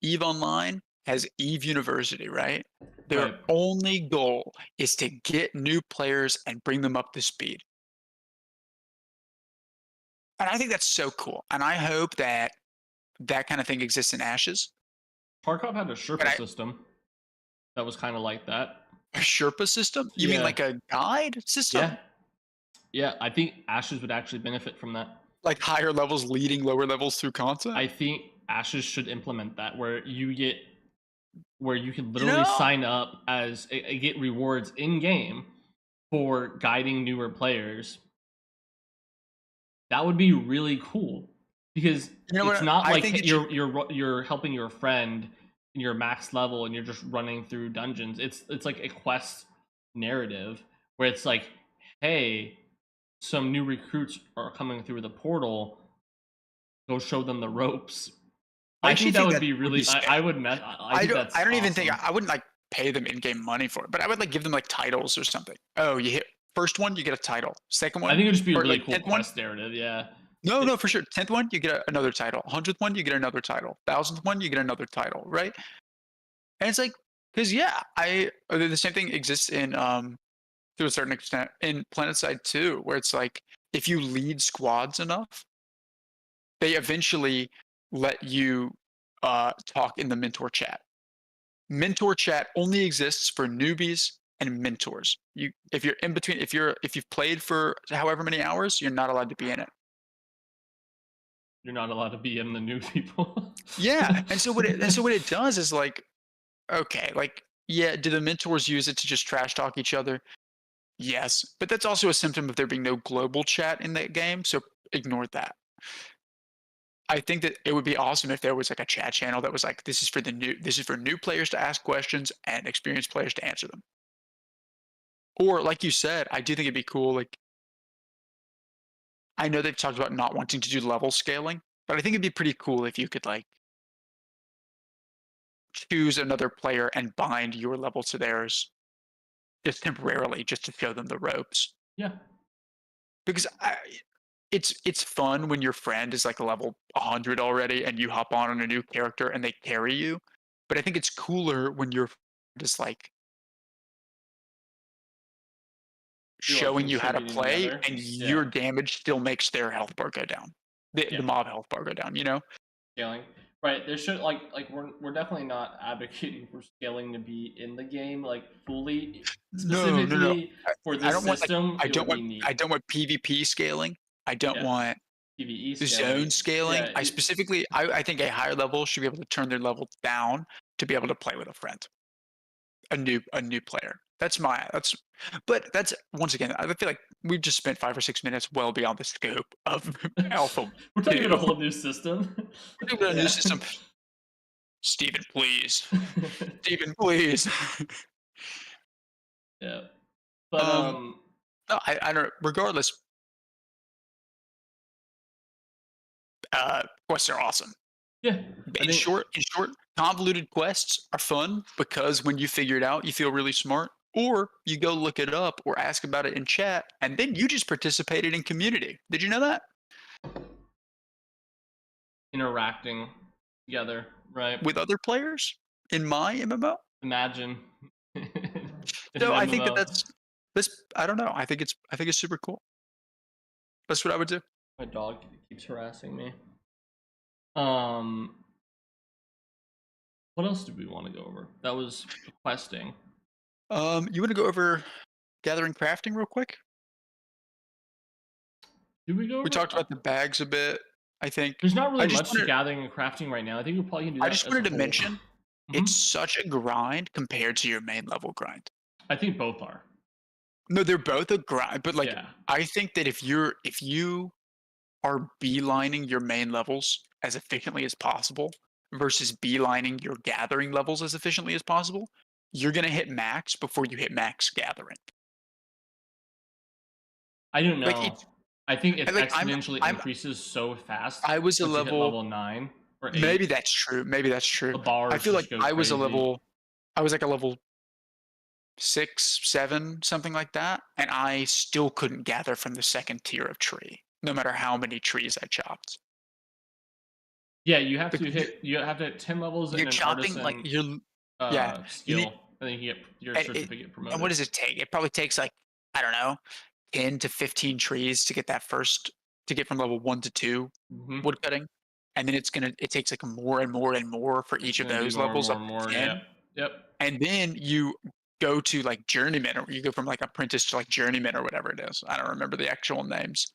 EVE Online has EVE University, right? Their Right. only goal is to get new players and bring them up to speed. And I think that's so cool. And I hope that that kind of thing exists in Ashes. Tarkov had a But Sherpa system that was kind of like that. a Sherpa system? You mean Yeah, like a guide yeah, system? yeah. I think Ashes would actually benefit from that. Like higher levels leading lower levels through content? I think Ashes should implement that where you can You literally know? sign up as get rewards in game for guiding newer players. That would be really cool because You know it's what? not I like think it should you're helping your friend in your max level and you're just running through dungeons. It's like a quest narrative where it's like, hey, some new recruits are coming through the portal. Go show them the ropes. I I actually think that think would that be would be really. sick. I think I that's don't even think awesome. I wouldn't like pay them in-game money for it, but I would like give them like titles or something. Oh, First one, you get a title. Second I one, think it'd just be a or really like cool 10th one, quest narrative. Yeah. no, It, no, for sure. 10th one, you get another title. 100th one, you get another title. 1000th one, you get another title, right? And it's like, because yeah, the same thing exists in to a certain extent in PlanetSide too, where it's like if you lead squads enough, they eventually let you talk in the mentor chat. Mentor chat only exists for newbies and mentors. You, if you're in between, if you've played for however many hours, you're not allowed to be in it. you're not allowed to be in the new people. Yeah, and so what it does is like, okay, like yeah, do the mentors use it to just trash talk each other? Yes, but that's also a symptom of there being no global chat in that game. So ignore that. I think that it would be awesome if there was like a chat channel that was like, this is for new players to ask questions and experienced players to answer them. Or like you said, I do think it'd be cool. Like I know they've talked about not wanting to do level scaling, but I think it'd be pretty cool if you could like choose another player and bind your level to theirs just temporarily, just to show them the ropes. Yeah. Because it's fun when your friend is like level 100 already and you hop on a new character and they carry you. But I think it's cooler when your friend is like You're like showing you how to contributing play together. and Yeah. your damage still makes their health bar go down. The Yeah. mob health bar go down, you know? Scaling. Right. There should like we're definitely not advocating for scaling to be in the game like fully. No, no, no. Specifically for I this don't want like system, it would be neat. I don't want PvP scaling. I don't Yeah. want PvE zone scaling. scaling. Yeah. I specifically I think a higher level should be able to turn their level down to be able to play with a friend. A new player. That's but that's once again, I feel like we've just spent 5 or 6 minutes well beyond the scope of Alpha We're talking 2. about a whole new system. We're talking about a new Yeah. system. Steven, please. Steven, please. Yeah. But um, no, I don't regardless, quests are awesome. yeah, I think In short, convoluted quests are fun because when you figure it out, you feel really smart, or you go look it up or ask about it in chat, and then you just participated in community. Did you know that? interacting together, right? With other players in my MMO? Imagine in an So I think that MMO. that's I don't know. I think it's super cool. That's what I would do. My dog keeps harassing me. Um, what else did we want to go over? That was questing. You want to go over gathering crafting real quick? Did we go We over? talked about the bags a bit. I think There's not I really just much to wanted gathering and crafting right now. I think we probably can do I that just as a wanted to whole. mention it's Hmm. such a grind compared to your main level grind. I think both are. No, they're both a grind, but like Yeah. I think that if you are beelining your main levels as efficiently as possible versus beelining your gathering levels as efficiently as possible, you're gonna hit max before you hit max gathering. I don't Like know. it's I think it like exponentially I'm increases so fast I was a once you hit level level 9 or 8. maybe that's true. Maybe that's true. The I bars feel like just go crazy. I was like a level 6, 7, something like that, and I still couldn't gather from the second tier of tree, no matter how many trees I chopped. Yeah, Like you have to hit 10 levels you're in an chopping like artisan yeah, you need skill. I think you get your and it certificate and what promoted. does it take? It probably takes like, I don't know, 10 to 15 trees to get that first to get from level 1 to 2 Hmm. wood cutting, and then it takes like more and more and more for It's each of gonna do those more and levels more up and to more. Yeah. 10, Yep. and then you go to like journeyman, or you go from like apprentice to like journeyman or whatever it is. I don't remember the actual names.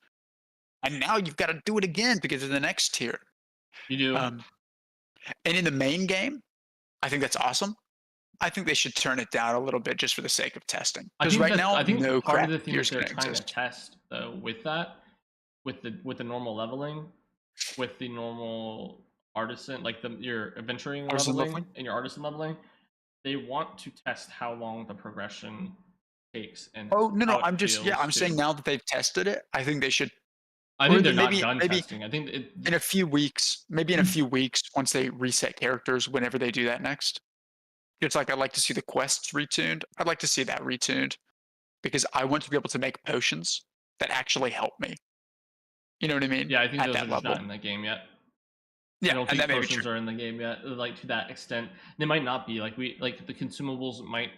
And now you've got to do it again because of the next tier. You do. Um, and in the main game, I think that's awesome. I think they should turn it down a little bit just for the sake of testing. Because right now, I think no part of craft the thing that tiers they're going to trying to exist. test though with that with the normal leveling, with the normal artisan like the your adventuring Artisan leveling leveling. and your artisan leveling, they want to test how long the progression takes and Oh no, how no, it I'm just yeah, feels I'm saying too. now that they've tested it, I think they should, I or think they're not done maybe testing. I think it. in a few weeks, maybe in a few weeks once they reset characters, whenever they do that next. It's like I'd like to see the quests retuned. I'd like to see that retuned. because I want to be able to make potions that actually help me. You know what I mean? Yeah, I think At those are that just not level. in the game yet. I Yeah, don't and think that may be true. potions are in the game yet, like to that extent. They might not be like the consumables might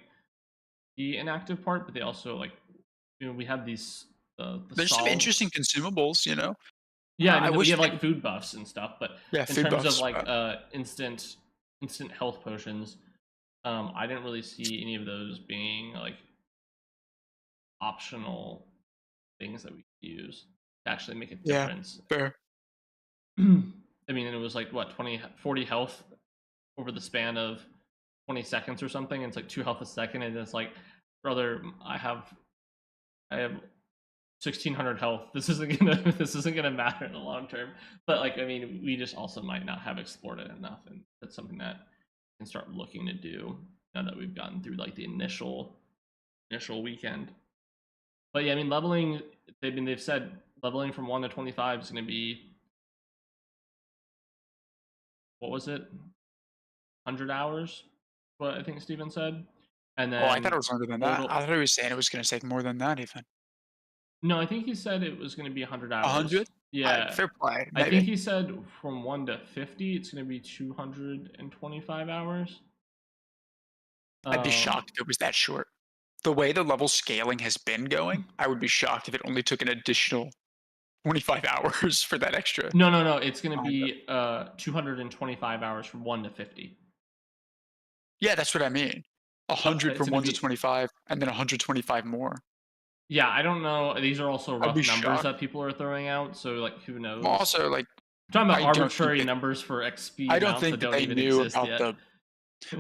be an active part, but they also like we have these the There's some interesting salves. consumables, you know? Yeah, I I mean we wish have like they food buffs and stuff, but yeah, in food terms of buffs. like instant health potions, I didn't really see any of those being like optional things that we could use to actually make a Yeah, difference. fair. I mean, it was like what 20, 40 health over the span of 20 seconds or something. And it's like 2 health a second, and it's like, brother, I have 1600 health. This isn't gonna this isn't gonna matter in the long term. But like, I mean, we just also might not have explored it enough, and that's something that we can start looking to do now that we've gotten through like the initial weekend. But yeah, I mean, leveling. They've said leveling from 1 to 25 is going to be what was it, 100 hours? What I think Steven said, and Oh, I thought then it was longer than that. total. I thought he was saying it was gonna take more than that even. No, I think he said it was going to be 100 hours. 100? Yeah, Fair play, I think maybe. he said from 1 to 50, it's going to be 225 hours. I'd be Um, shocked if it was that short. The way the level scaling has been going, I would be shocked if it only took an additional 25 hours for that extra no, no, no, it's going to time. be 225 hours from 1 to 50. Yeah, that's what I mean. But 100 it's from going to 1 to be 25, and then 125 more. yeah. I don't know. These are also I'd be rough numbers shocked. that people are throwing out. So like, who Well, knows? also, like, I'm talking about I don't think arbitrary that numbers for XP I don't amounts think that that don't they even knew exist about yet. the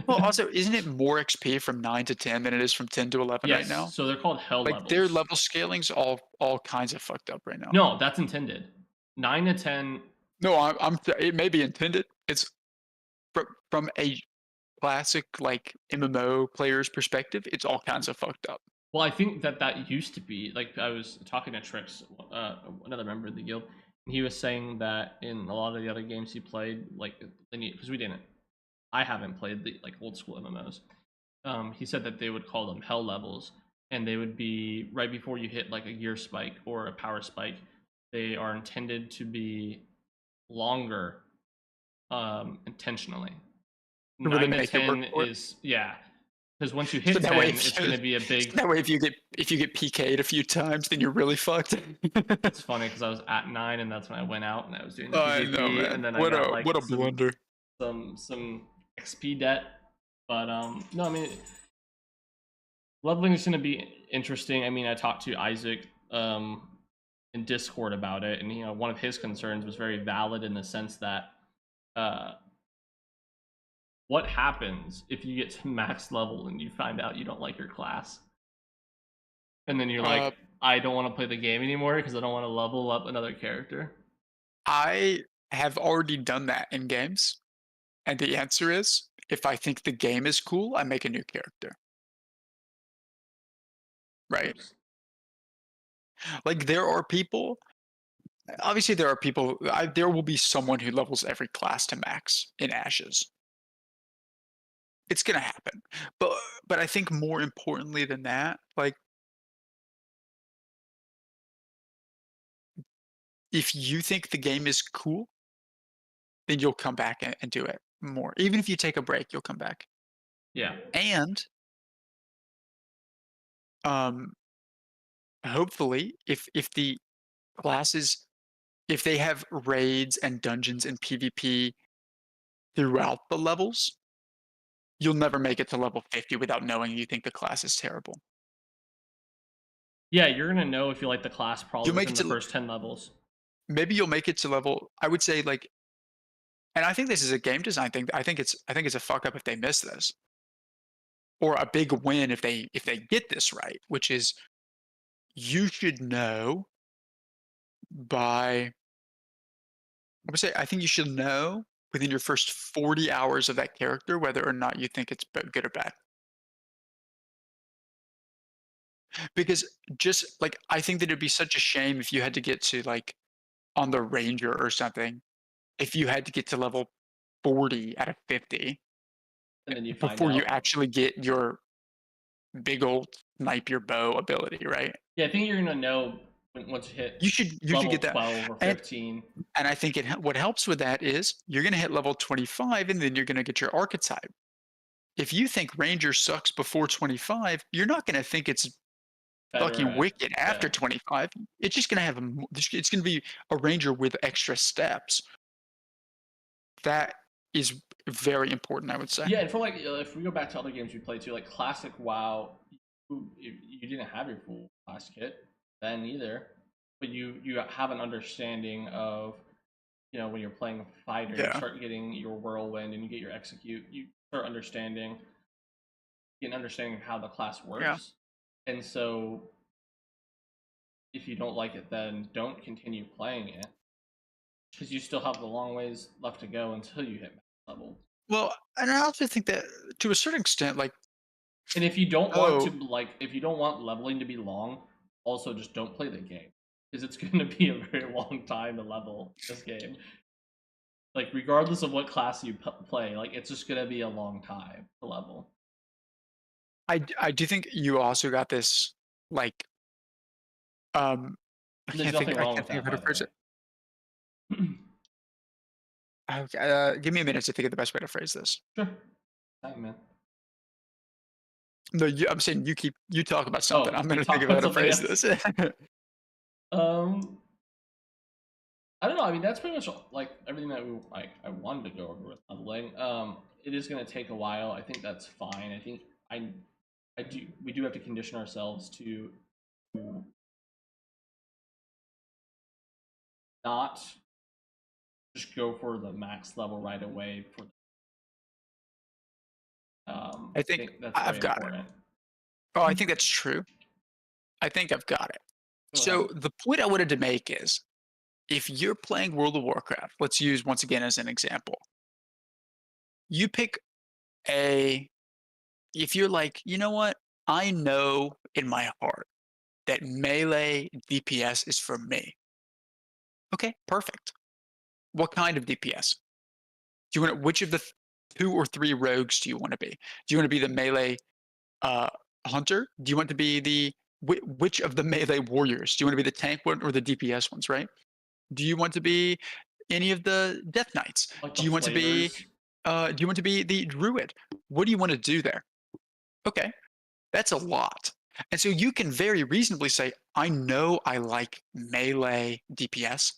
well, also, isn't it more XP from 9 to 10 than it is from 10 to 11 right Yes, now? so they're called hell Like, their levels. level scaling's all kinds of fucked up right now. No, that's intended. 9 to 10. No, I'm it may be intended. It's from a classic, like, MMO player's perspective, it's all kinds of fucked up. Well, I think that that used to be like I was talking to Trix, another member of the guild, and he was saying that in a lot of the other games he played, like because we didn't, I haven't played the like old school MMOs. He said that they would call them hell levels, and they would be right before you hit like a gear spike or a power spike. They are intended to be longer, intentionally. To really Nine to make it work ten for it. is yeah, because once you So hit that way 10, if it's you going to be a so big. that way if you get PK'd a few times, then you're really fucked. It's funny because I was at 9, and that's when I went out and I was doing the I know, PvP, man. and then I got like What a blunder. some XP debt. But no, I mean leveling is going to be interesting. I mean, I talked to Isaac in Discord about it, and one of his concerns was very valid in the sense that uh, what happens if you get to max level and you find out you don't like your class, and then you're Uh, like, I don't want to play the game anymore because I don't want to level up another character. I have already done that in games, and the answer is, if I think the game is cool, I make a new character, right? Oops. Like, there are people obviously, there are people there will be someone who levels every class to max in Ashes. It's gonna happen. But but I think more importantly than that, like, if you think the game is cool, then you'll come back and do it more. Even if you take a break, you'll come back. Yeah. And, um, hopefully, if the classes if they have raids and dungeons and PvP throughout the levels, you'll never make it to level 50 without knowing you think the class is terrible. Yeah, you're gonna know if you like the class probably You'll make it within the to first 10 levels. maybe you'll make it to level I would say, like and I think this is a game design thing. I think it's a fuck up if they miss this, or a big win if they get this right, which is you should know by I would say I think you should know within your first 40 hours of that character whether or not you think it's good or bad. Because just like I think that it'd be such a shame if you had to get to like on the ranger or something, if you had to get to level 40 out of 50 And then you find before you out. actually get your big old snipe your bow ability, right? Yeah, I think you're gonna know once you hit You should level get that. 12 or And 15. and I think what helps with that is you're gonna hit level 25 and then you're gonna get your archetype. If you think Ranger sucks before 25, you're not gonna think it's Better fucking at wicked after yeah. 25. It's just gonna have it's gonna be a Ranger with extra steps. That is very important, I would say. Yeah, and for like if we go back to other games we played too, like classic WoW, you didn't have your full class kit then either, but you have an understanding of when you're playing a fighter, you Yeah, start getting your whirlwind and you get your execute, you start understanding get an understanding of how the class yeah. works, and so if you don't like it, then don't continue playing it because you still have the long ways left to go until you hit max level. Well, and I also think that to a certain extent, like, And if you don't want to oh, like, if you don't want leveling to be long, also just don't play the game because it's going to be a very long time to level this game. Like, regardless of what class you play, like it's just going to be a long time to level. I do think you also got this, like, um, And there's nothing I wrong can't with think of that, how to by the phrase way. it. Okay, give me a minute to think of the best way to phrase this. Sure, time, man. No, I'm saying you talk about something. Oh, I'm you gonna think talk of how about to something phrase else. this. Um, I don't know. I mean, that's pretty much like everything that I wanted to go over with leveling. It is going to take a while. I think that's fine. I think I do we do have to condition ourselves to not just go for the max level right away. I I think think that's very I've got it. important. Oh, I think that's true. I think I've got it. Go ahead. So the point I wanted to make is if you're playing World of Warcraft, let's use once again as an example. You pick a if you're like, you know what? I know in my heart that melee DPS is for me. Okay, perfect. What kind of DPS? Do you want which of the 2 or 3 rogues do you wanna be? Do you wanna be the melee, uh, hunter? Do you want to be the which of the melee warriors? Do you wanna be the tank one or the DPS ones, right? Do you want to be any of the death knights? Like Do the you want to be, flavors. do you want to be the druid? What do you wanna do there? Okay, that's a lot. And so you can very reasonably say, "I know I like melee DPS,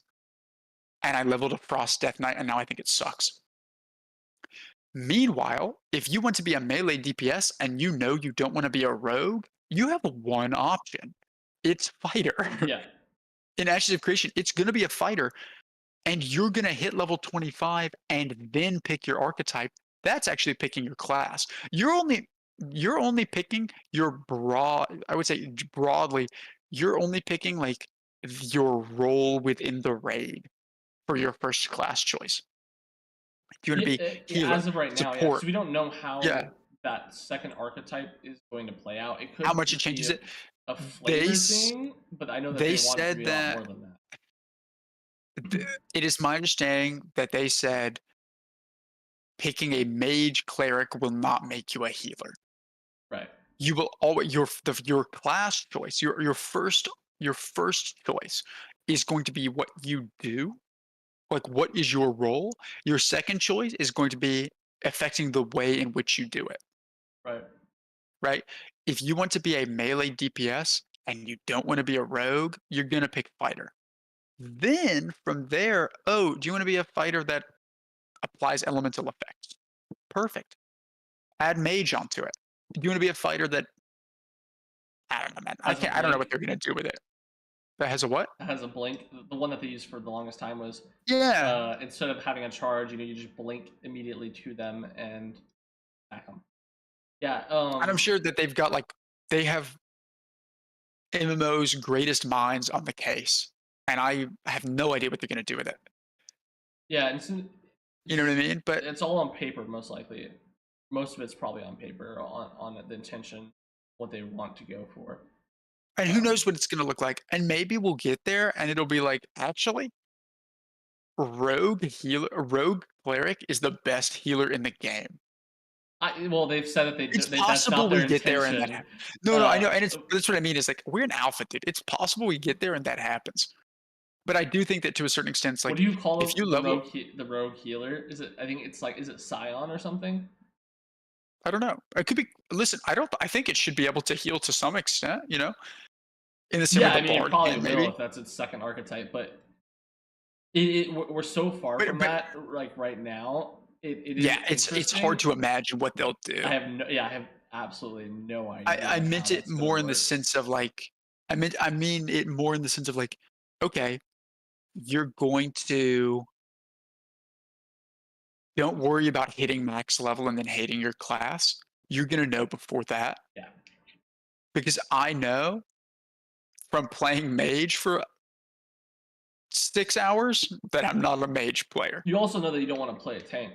and I leveled a Frost Death Knight, and now I think it sucks." Meanwhile, if you want to be a melee DPS and you know you don't want to be a rogue, you have one option. It's fighter. Yeah, In Ashes of Creation, it's going to be a fighter, and you're going to hit level 25 and then pick your archetype. That's actually picking your class. You're only picking your broad. I would say broadly, you're only picking like your role within the raid for your first class choice. Do you want to be yeah. healer, As of right now, yeah, because support? we don't know Yeah. how that second archetype is going to play out. It How could much it just be changes it? a They flavor s thing, but I know that they they want it to said be a lot more that than that. it is my understanding that they said picking a mage cleric will not make you a healer. Right, You will always your class choice, your first choice is going to be what you do, like what is your role. Your second choice is going to be affecting the way in which you do it, right. right? If you want to be a melee DPS and you don't want to be a rogue, you're gonna pick fighter. Then from there, oh, do you want to be a fighter that applies elemental effects? Perfect. Add mage onto it. Do you want to be a fighter that I don't know, man. Has a I don't know what blink. they're gonna do with it. That has a what? Has a blink. The one that they used for the longest time was Yeah. instead of having a charge, you just blink immediately to them and attack them. Yeah. And I'm sure that they have MMO's greatest minds on the case. And I have no idea what they're gonna do with it. Yeah. And You know what I mean? But it's all on paper, most likely. Most of it's probably on paper on the intention, what they want to go for. and who Um, knows what it's gonna look like. And maybe we'll get there and it'll be like, actually, rogue cleric is the best healer in the game. Well, they've said that It's that's not possible their we get there and intention. no, I Uh, know, and that's what I mean is, like, we're an alpha, dude. It's possible we get there and that happens. But I do think that to a certain extent, it's what like, do you if you call level the rogue healer? Is it? I think it's like, is it Scion or something? I don't know. It could be listen, I think it should be able to heal to some extent, in the same way Yeah, the I mean, it bard probably can will maybe. if that's its second archetype, but we're so far from But that, like right now. It is yeah, it's hard interesting. to imagine what they'll do. I have absolutely no I idea how meant it that's gonna more in the work. sense of like I mean it more in the sense of like, okay, you're going to don't worry about hitting max level and then hating your class. You're gonna know before that. Yeah. Because I know from playing mage for 6 hours that I'm not a mage player. You also know that you don't want to play a tank.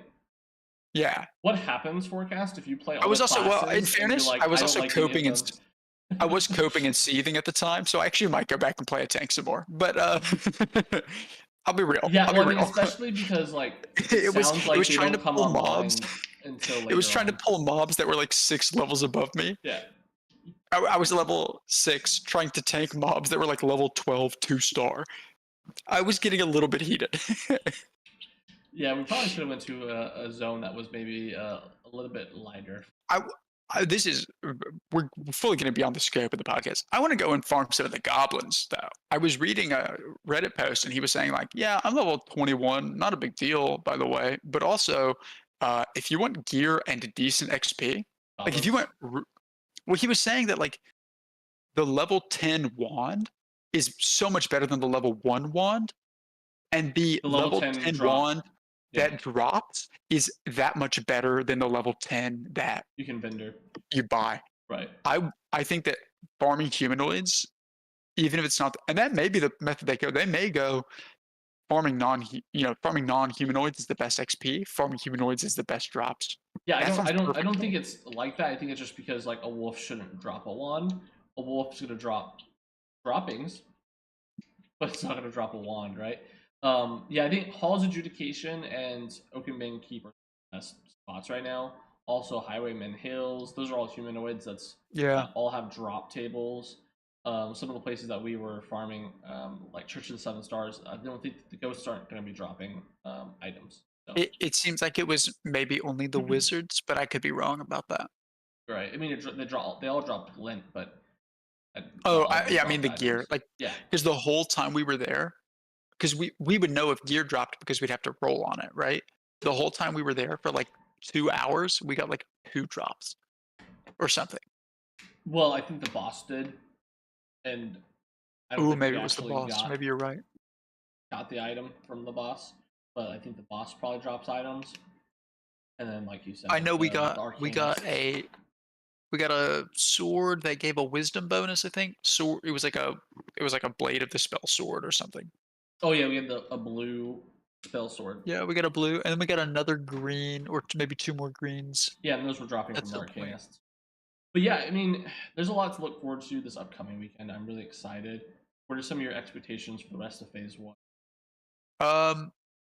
Yeah. What happens, Forecast, if you play I all the was also well, in classes and you're fairness, like, I was I don't also like any of coping and them? I was coping and seething at the time, so I actually might go back and play a tank some more. But I'll be real. Yeah, I'll be well, I mean, real. especially because like it it was sounds it like was they trying don't to come pull mobs. online until It was later trying to on. pull mobs that were like 6 levels above me. Yeah. I was level 6 trying to tank mobs that were like level 12 2-star. I was getting a little bit heated. Yeah, we probably should have went to a zone that was maybe a little bit lighter. I, this is we're fully going to be on the scope of the podcast. I want to go and farm some of the goblins though. I was reading a Reddit post and he was saying like, yeah, I'm level 21, not a big deal by the way, but also if you want gear and decent XP, like if you Goblins. went, well, he was saying that like the level 10 wand is so much better than the level 1 wand, and the The level level 10 10 drop. wand Yeah, that drops is that much better than the level 10 that you can vendor. you buy. Right. I think that farming humanoids, even if it's not, and that may be the method they go. They may go farming non humanoids is the best XP. Farming humanoids is the best drops. Yeah, That sounds I perfect don't to think me. it's like that. I think it's just because like a wolf shouldn't drop a wand. A wolf's gonna drop droppings, but it's not gonna drop a wand, right? Yeah, I think Hall's Adjudication and Oakenbane Keep are the best spots right now. Also, Highwayman Hills. Those are all humanoids Yeah, that all have drop tables. Some of the places that we were farming, like Church of the Seven Stars, I don't think the ghosts aren't going to be dropping items. So, it seems like it was maybe only the wizards, but I could be wrong about that. right. I mean, they all drop glint, but not Oh, all of them yeah, I mean dropped the gear, items. like Yeah, because the whole time we were there, because we would know if gear dropped because we'd have to roll on it, right? The whole time we were there for like 2 hours, we got like 2 drops or something. well, I think the boss did, and I don't Ooh, think we maybe it was the actually boss. Maybe you're right. got the item from the boss, but I think the boss probably drops items, and then like you said, I know the we arcanist. got a sword that gave a wisdom bonus, I think. Sword it was like a blade of the spell sword or something. Oh yeah, we had a blue spell sword. Yeah, we got a blue, and then we got another green, or maybe two more greens Yeah, and those were dropping at from the some point. arcanists. But yeah, I mean, there's a lot to look forward to this upcoming weekend. I'm really excited. What are some of your expectations for the rest of Phase One? Um,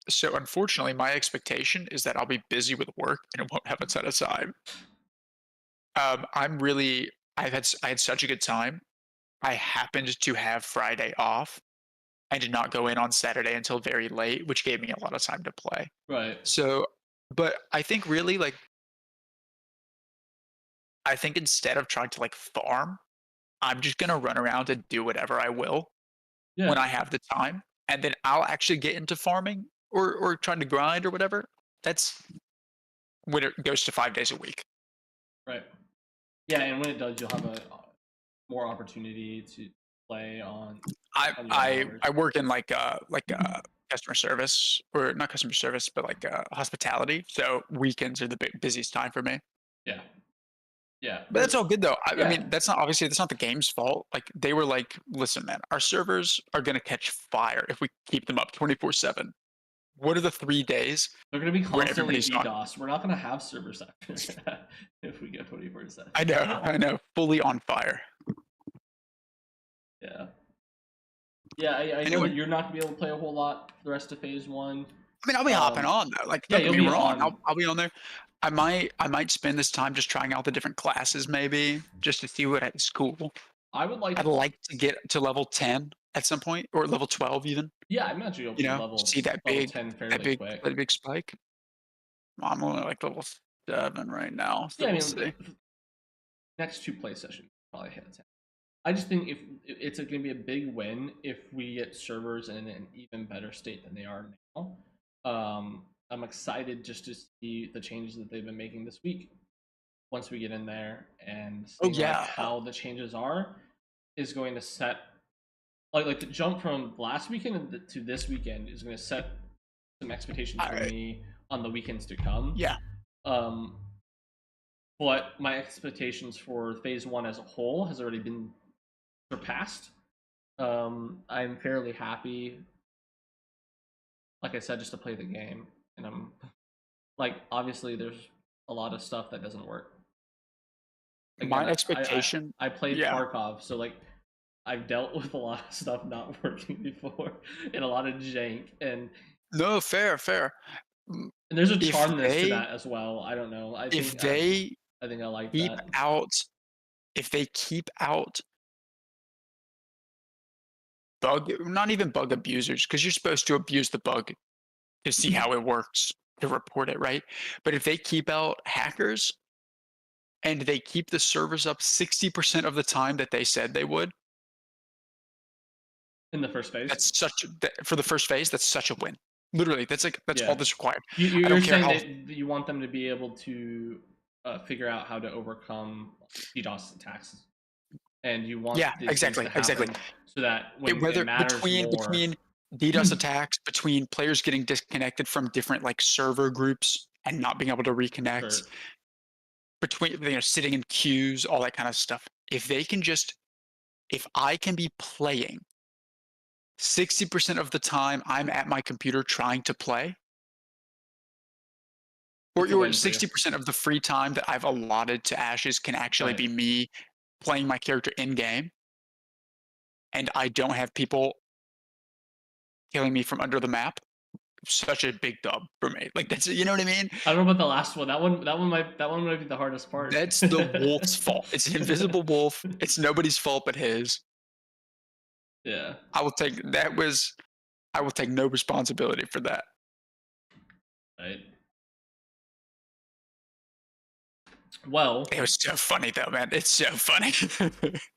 so unfortunately, my expectation is that I'll be busy with work and I won't have a ton of time. I'm really I had such a good time. I happened to have Friday off. I did not go in on Saturday until very late, which gave me a lot of time to play. Right. So, but I think really like I think instead of trying to like farm, I'm just gonna run around and do whatever I will when Yeah. I have the time, and then I'll actually get into farming or trying to grind or whatever. That's when it goes to 5 days a week. Right. Yeah, and when it does, you'll have a more opportunity to play on your hours. I work in like customer service or not customer service, but like hospitality. So weekends are the busiest time for me. Yeah. Yeah. But that's all good though. I Yeah. mean, that's not the game's fault. Like they were like, listen, man, our servers are gonna catch fire if we keep them up 24/7. What are the 3 days They're going to be where constantly everybody's on? DDoS. We're not going to have servers after that if we go 24/7. I know, fully on fire. Yeah. Yeah, I know that Anyway, you're not going to be able to play a whole lot for the rest of Phase 1. I mean, I'll be hopping on though. Like, Yeah, don't get you'll me be wrong. on. I'll be on there. I might spend this time just trying out the different classes, maybe just to see what is cool. I would like. I'd like to get to level 10 at some point, or level 12 even. Yeah, I imagine you'll You be know, see level 10 fairly quick. that big spike. I'm only like level 7 right now, Yeah, so I we'll mean, see. next 2 play sessions probably hit 10. I just think if it's going to be a big win if we get servers in an even better state than they are now. I'm excited just to see the changes that they've been making this week. Once we get in there and Oh seeing like yeah, how the changes are, is going to set like the jump from last weekend to this weekend is going to set some expectations for I, me on the weekends to come. yeah. Um, but my expectations for phase one as a whole has already been surpassed. I'm fairly happy, like I said, just to play the game, and I'm like, obviously, there's a lot of stuff that doesn't work. Again, My expectation, I played yeah. Tarkov, so like I've dealt with a lot of stuff not working before, and a lot of jank, No, fair, fair. Mm, and there's a If charmness to they that as well. I don't know. if they I think I like keep that. out if they keep out bug not even bug abusers, because 'cause you're supposed to abuse the bug to see how it works, to report it, right? But if they keep out hackers and they keep the servers up 60% of the time that they said they would, In the first phase. that's such a for the first phase, that's such a win. Literally, that's all Yeah. that's required. I You're don't care saying how that you want them to be able to figure out how to overcome DDoS attacks, and you yeah, want these things to exactly, exactly. happen so that It when it whether matters more. between DDoS attacks, between players getting disconnected from different, like, server groups and not being able to reconnect, Sure. between, sitting in queues, all that kind of stuff. If I can be playing 60% of the time I'm at my computer trying to play, It's a or win for you. 60% of the free time that I've allotted to Ashes can actually Right. be me playing my character in game, and I don't have people killing me from under the map, such a big dub for me. Like, that's, you know what I mean? I don't know about the last one. That one might be the hardest part. That's the wolf's fault. It's an invisible wolf. It's nobody's fault but his. Yeah. I will take that was I will take no responsibility for that. Right. Well, It was so funny though, man. It's so funny.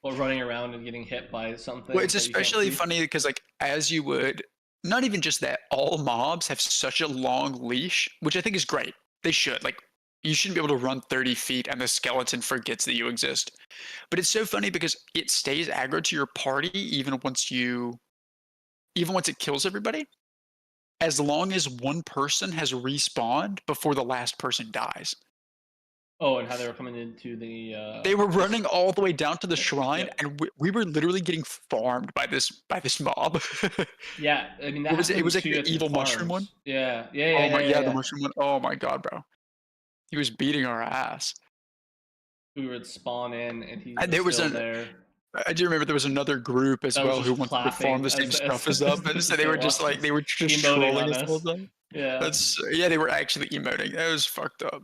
or running around and getting hit by Well, something it's that you can't especially see. funny because, like, as you would, not even just that, all mobs have such a long leash, which I think is great. They should. Like, you shouldn't be able to run 30 feet and the skeleton forgets that you exist. But it's so funny because it stays aggro to your party even once it kills everybody, as long as one person has respawned before the last person dies. Oh, and how they were coming into They were this. running all the way down to the shrine, Yep. and we were literally getting farmed by this mob. Yeah, I mean that What was it? It was happened like too the at the evil mushroom one. farms. Yeah, yeah, yeah, Oh my, yeah, yeah, yeah, the yeah. mushroom one. Oh my god, bro. He was beating our ass. We would spawn in, and he And was there was still an there. I do remember there was another group as That was well who just wanted to farm clapping the same as stuff as us, and so they they were just watched like us, they were just emoting trolling on us the whole us. time. Yeah. That's yeah, they were actually emoting. That was fucked up.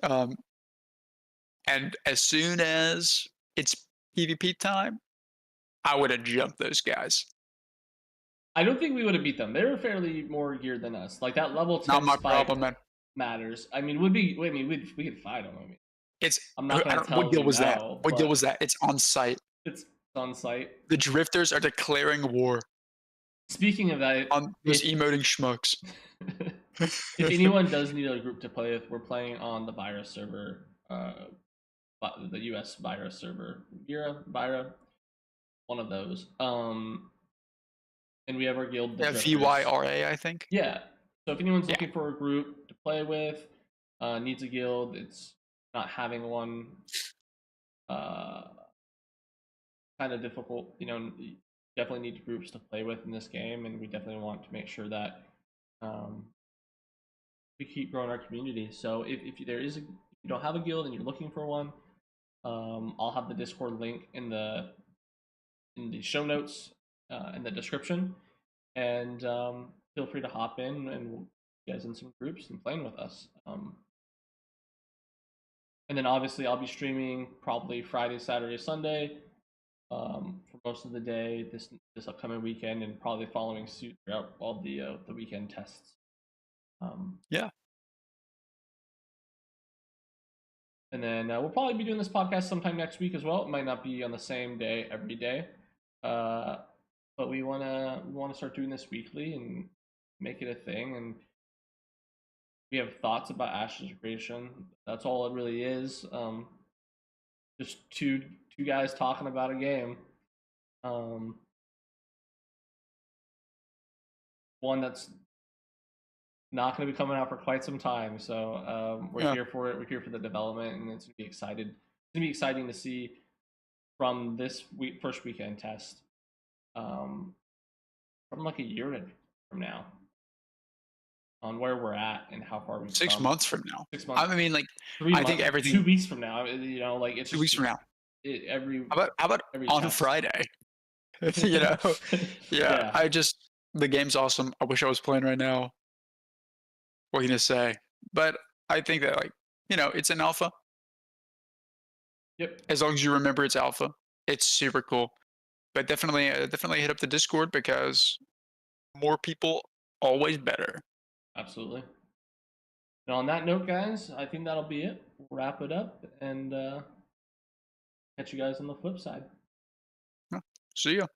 Um, and as soon as it's PvP time, I would have jumped those guys. I don't think we would have beat them. They were fairly more geared than us. Like that level Not 10 my spike problem, man. matters. I mean, would be. I mean, we could fight them. I mean, It's I'm not I gonna don't what tell guild you was that? no, What guild was but that? It's on site. it's on site. The drifters are declaring war Speaking of that, on those if emoting schmucks. if anyone does need a group to play with, we're playing on the virus server, the US virus server, Verra, one of those. And we have our guild, the Yeah, Drifters. VYRA, I think. Yeah. So if anyone's Yeah. looking for a group to play with, needs a guild, it's not having one, uh, kind of difficult. You know, you definitely need groups to play with in this game, and we definitely want to make sure that um, we keep growing our community. So if there is if you don't have a guild and you're looking for one, I'll have the Discord link in the show notes, in the description, and feel free to hop in and we'll get you guys in some groups and playing with us. And then obviously I'll be streaming probably Friday, Saturday, Sunday for most of the day this upcoming weekend, and probably following suit throughout all the weekend tests. Yeah. And then we'll probably be doing this podcast sometime next week as well. It might not be on the same day every day, but we wanna start doing this weekly and make it a thing. And we have thoughts about Ash's creation. That's all it really is. Just two guys talking about a game. One that's not going to be coming out for quite some time. So we're here for it. We're here for the development, and it's going to be excited. It's going to be exciting to see from this first weekend test, from like a year from now, on where we're at and how far we've 6 come. months from now. 6 months. I mean, like, 3 I months, think everything. 2 weeks from now. You know, like it's 2 weeks from now. How about on test. Friday? You know, yeah. The game's awesome. I wish I was playing right now. What can you say? But I think that, like, it's an alpha. Yep. As long as you remember it's alpha, it's super cool. But definitely hit up the Discord, because more people always better. Absolutely. And on that note, guys, I think that'll be it. We'll wrap it up and catch you guys on the flip side. See ya.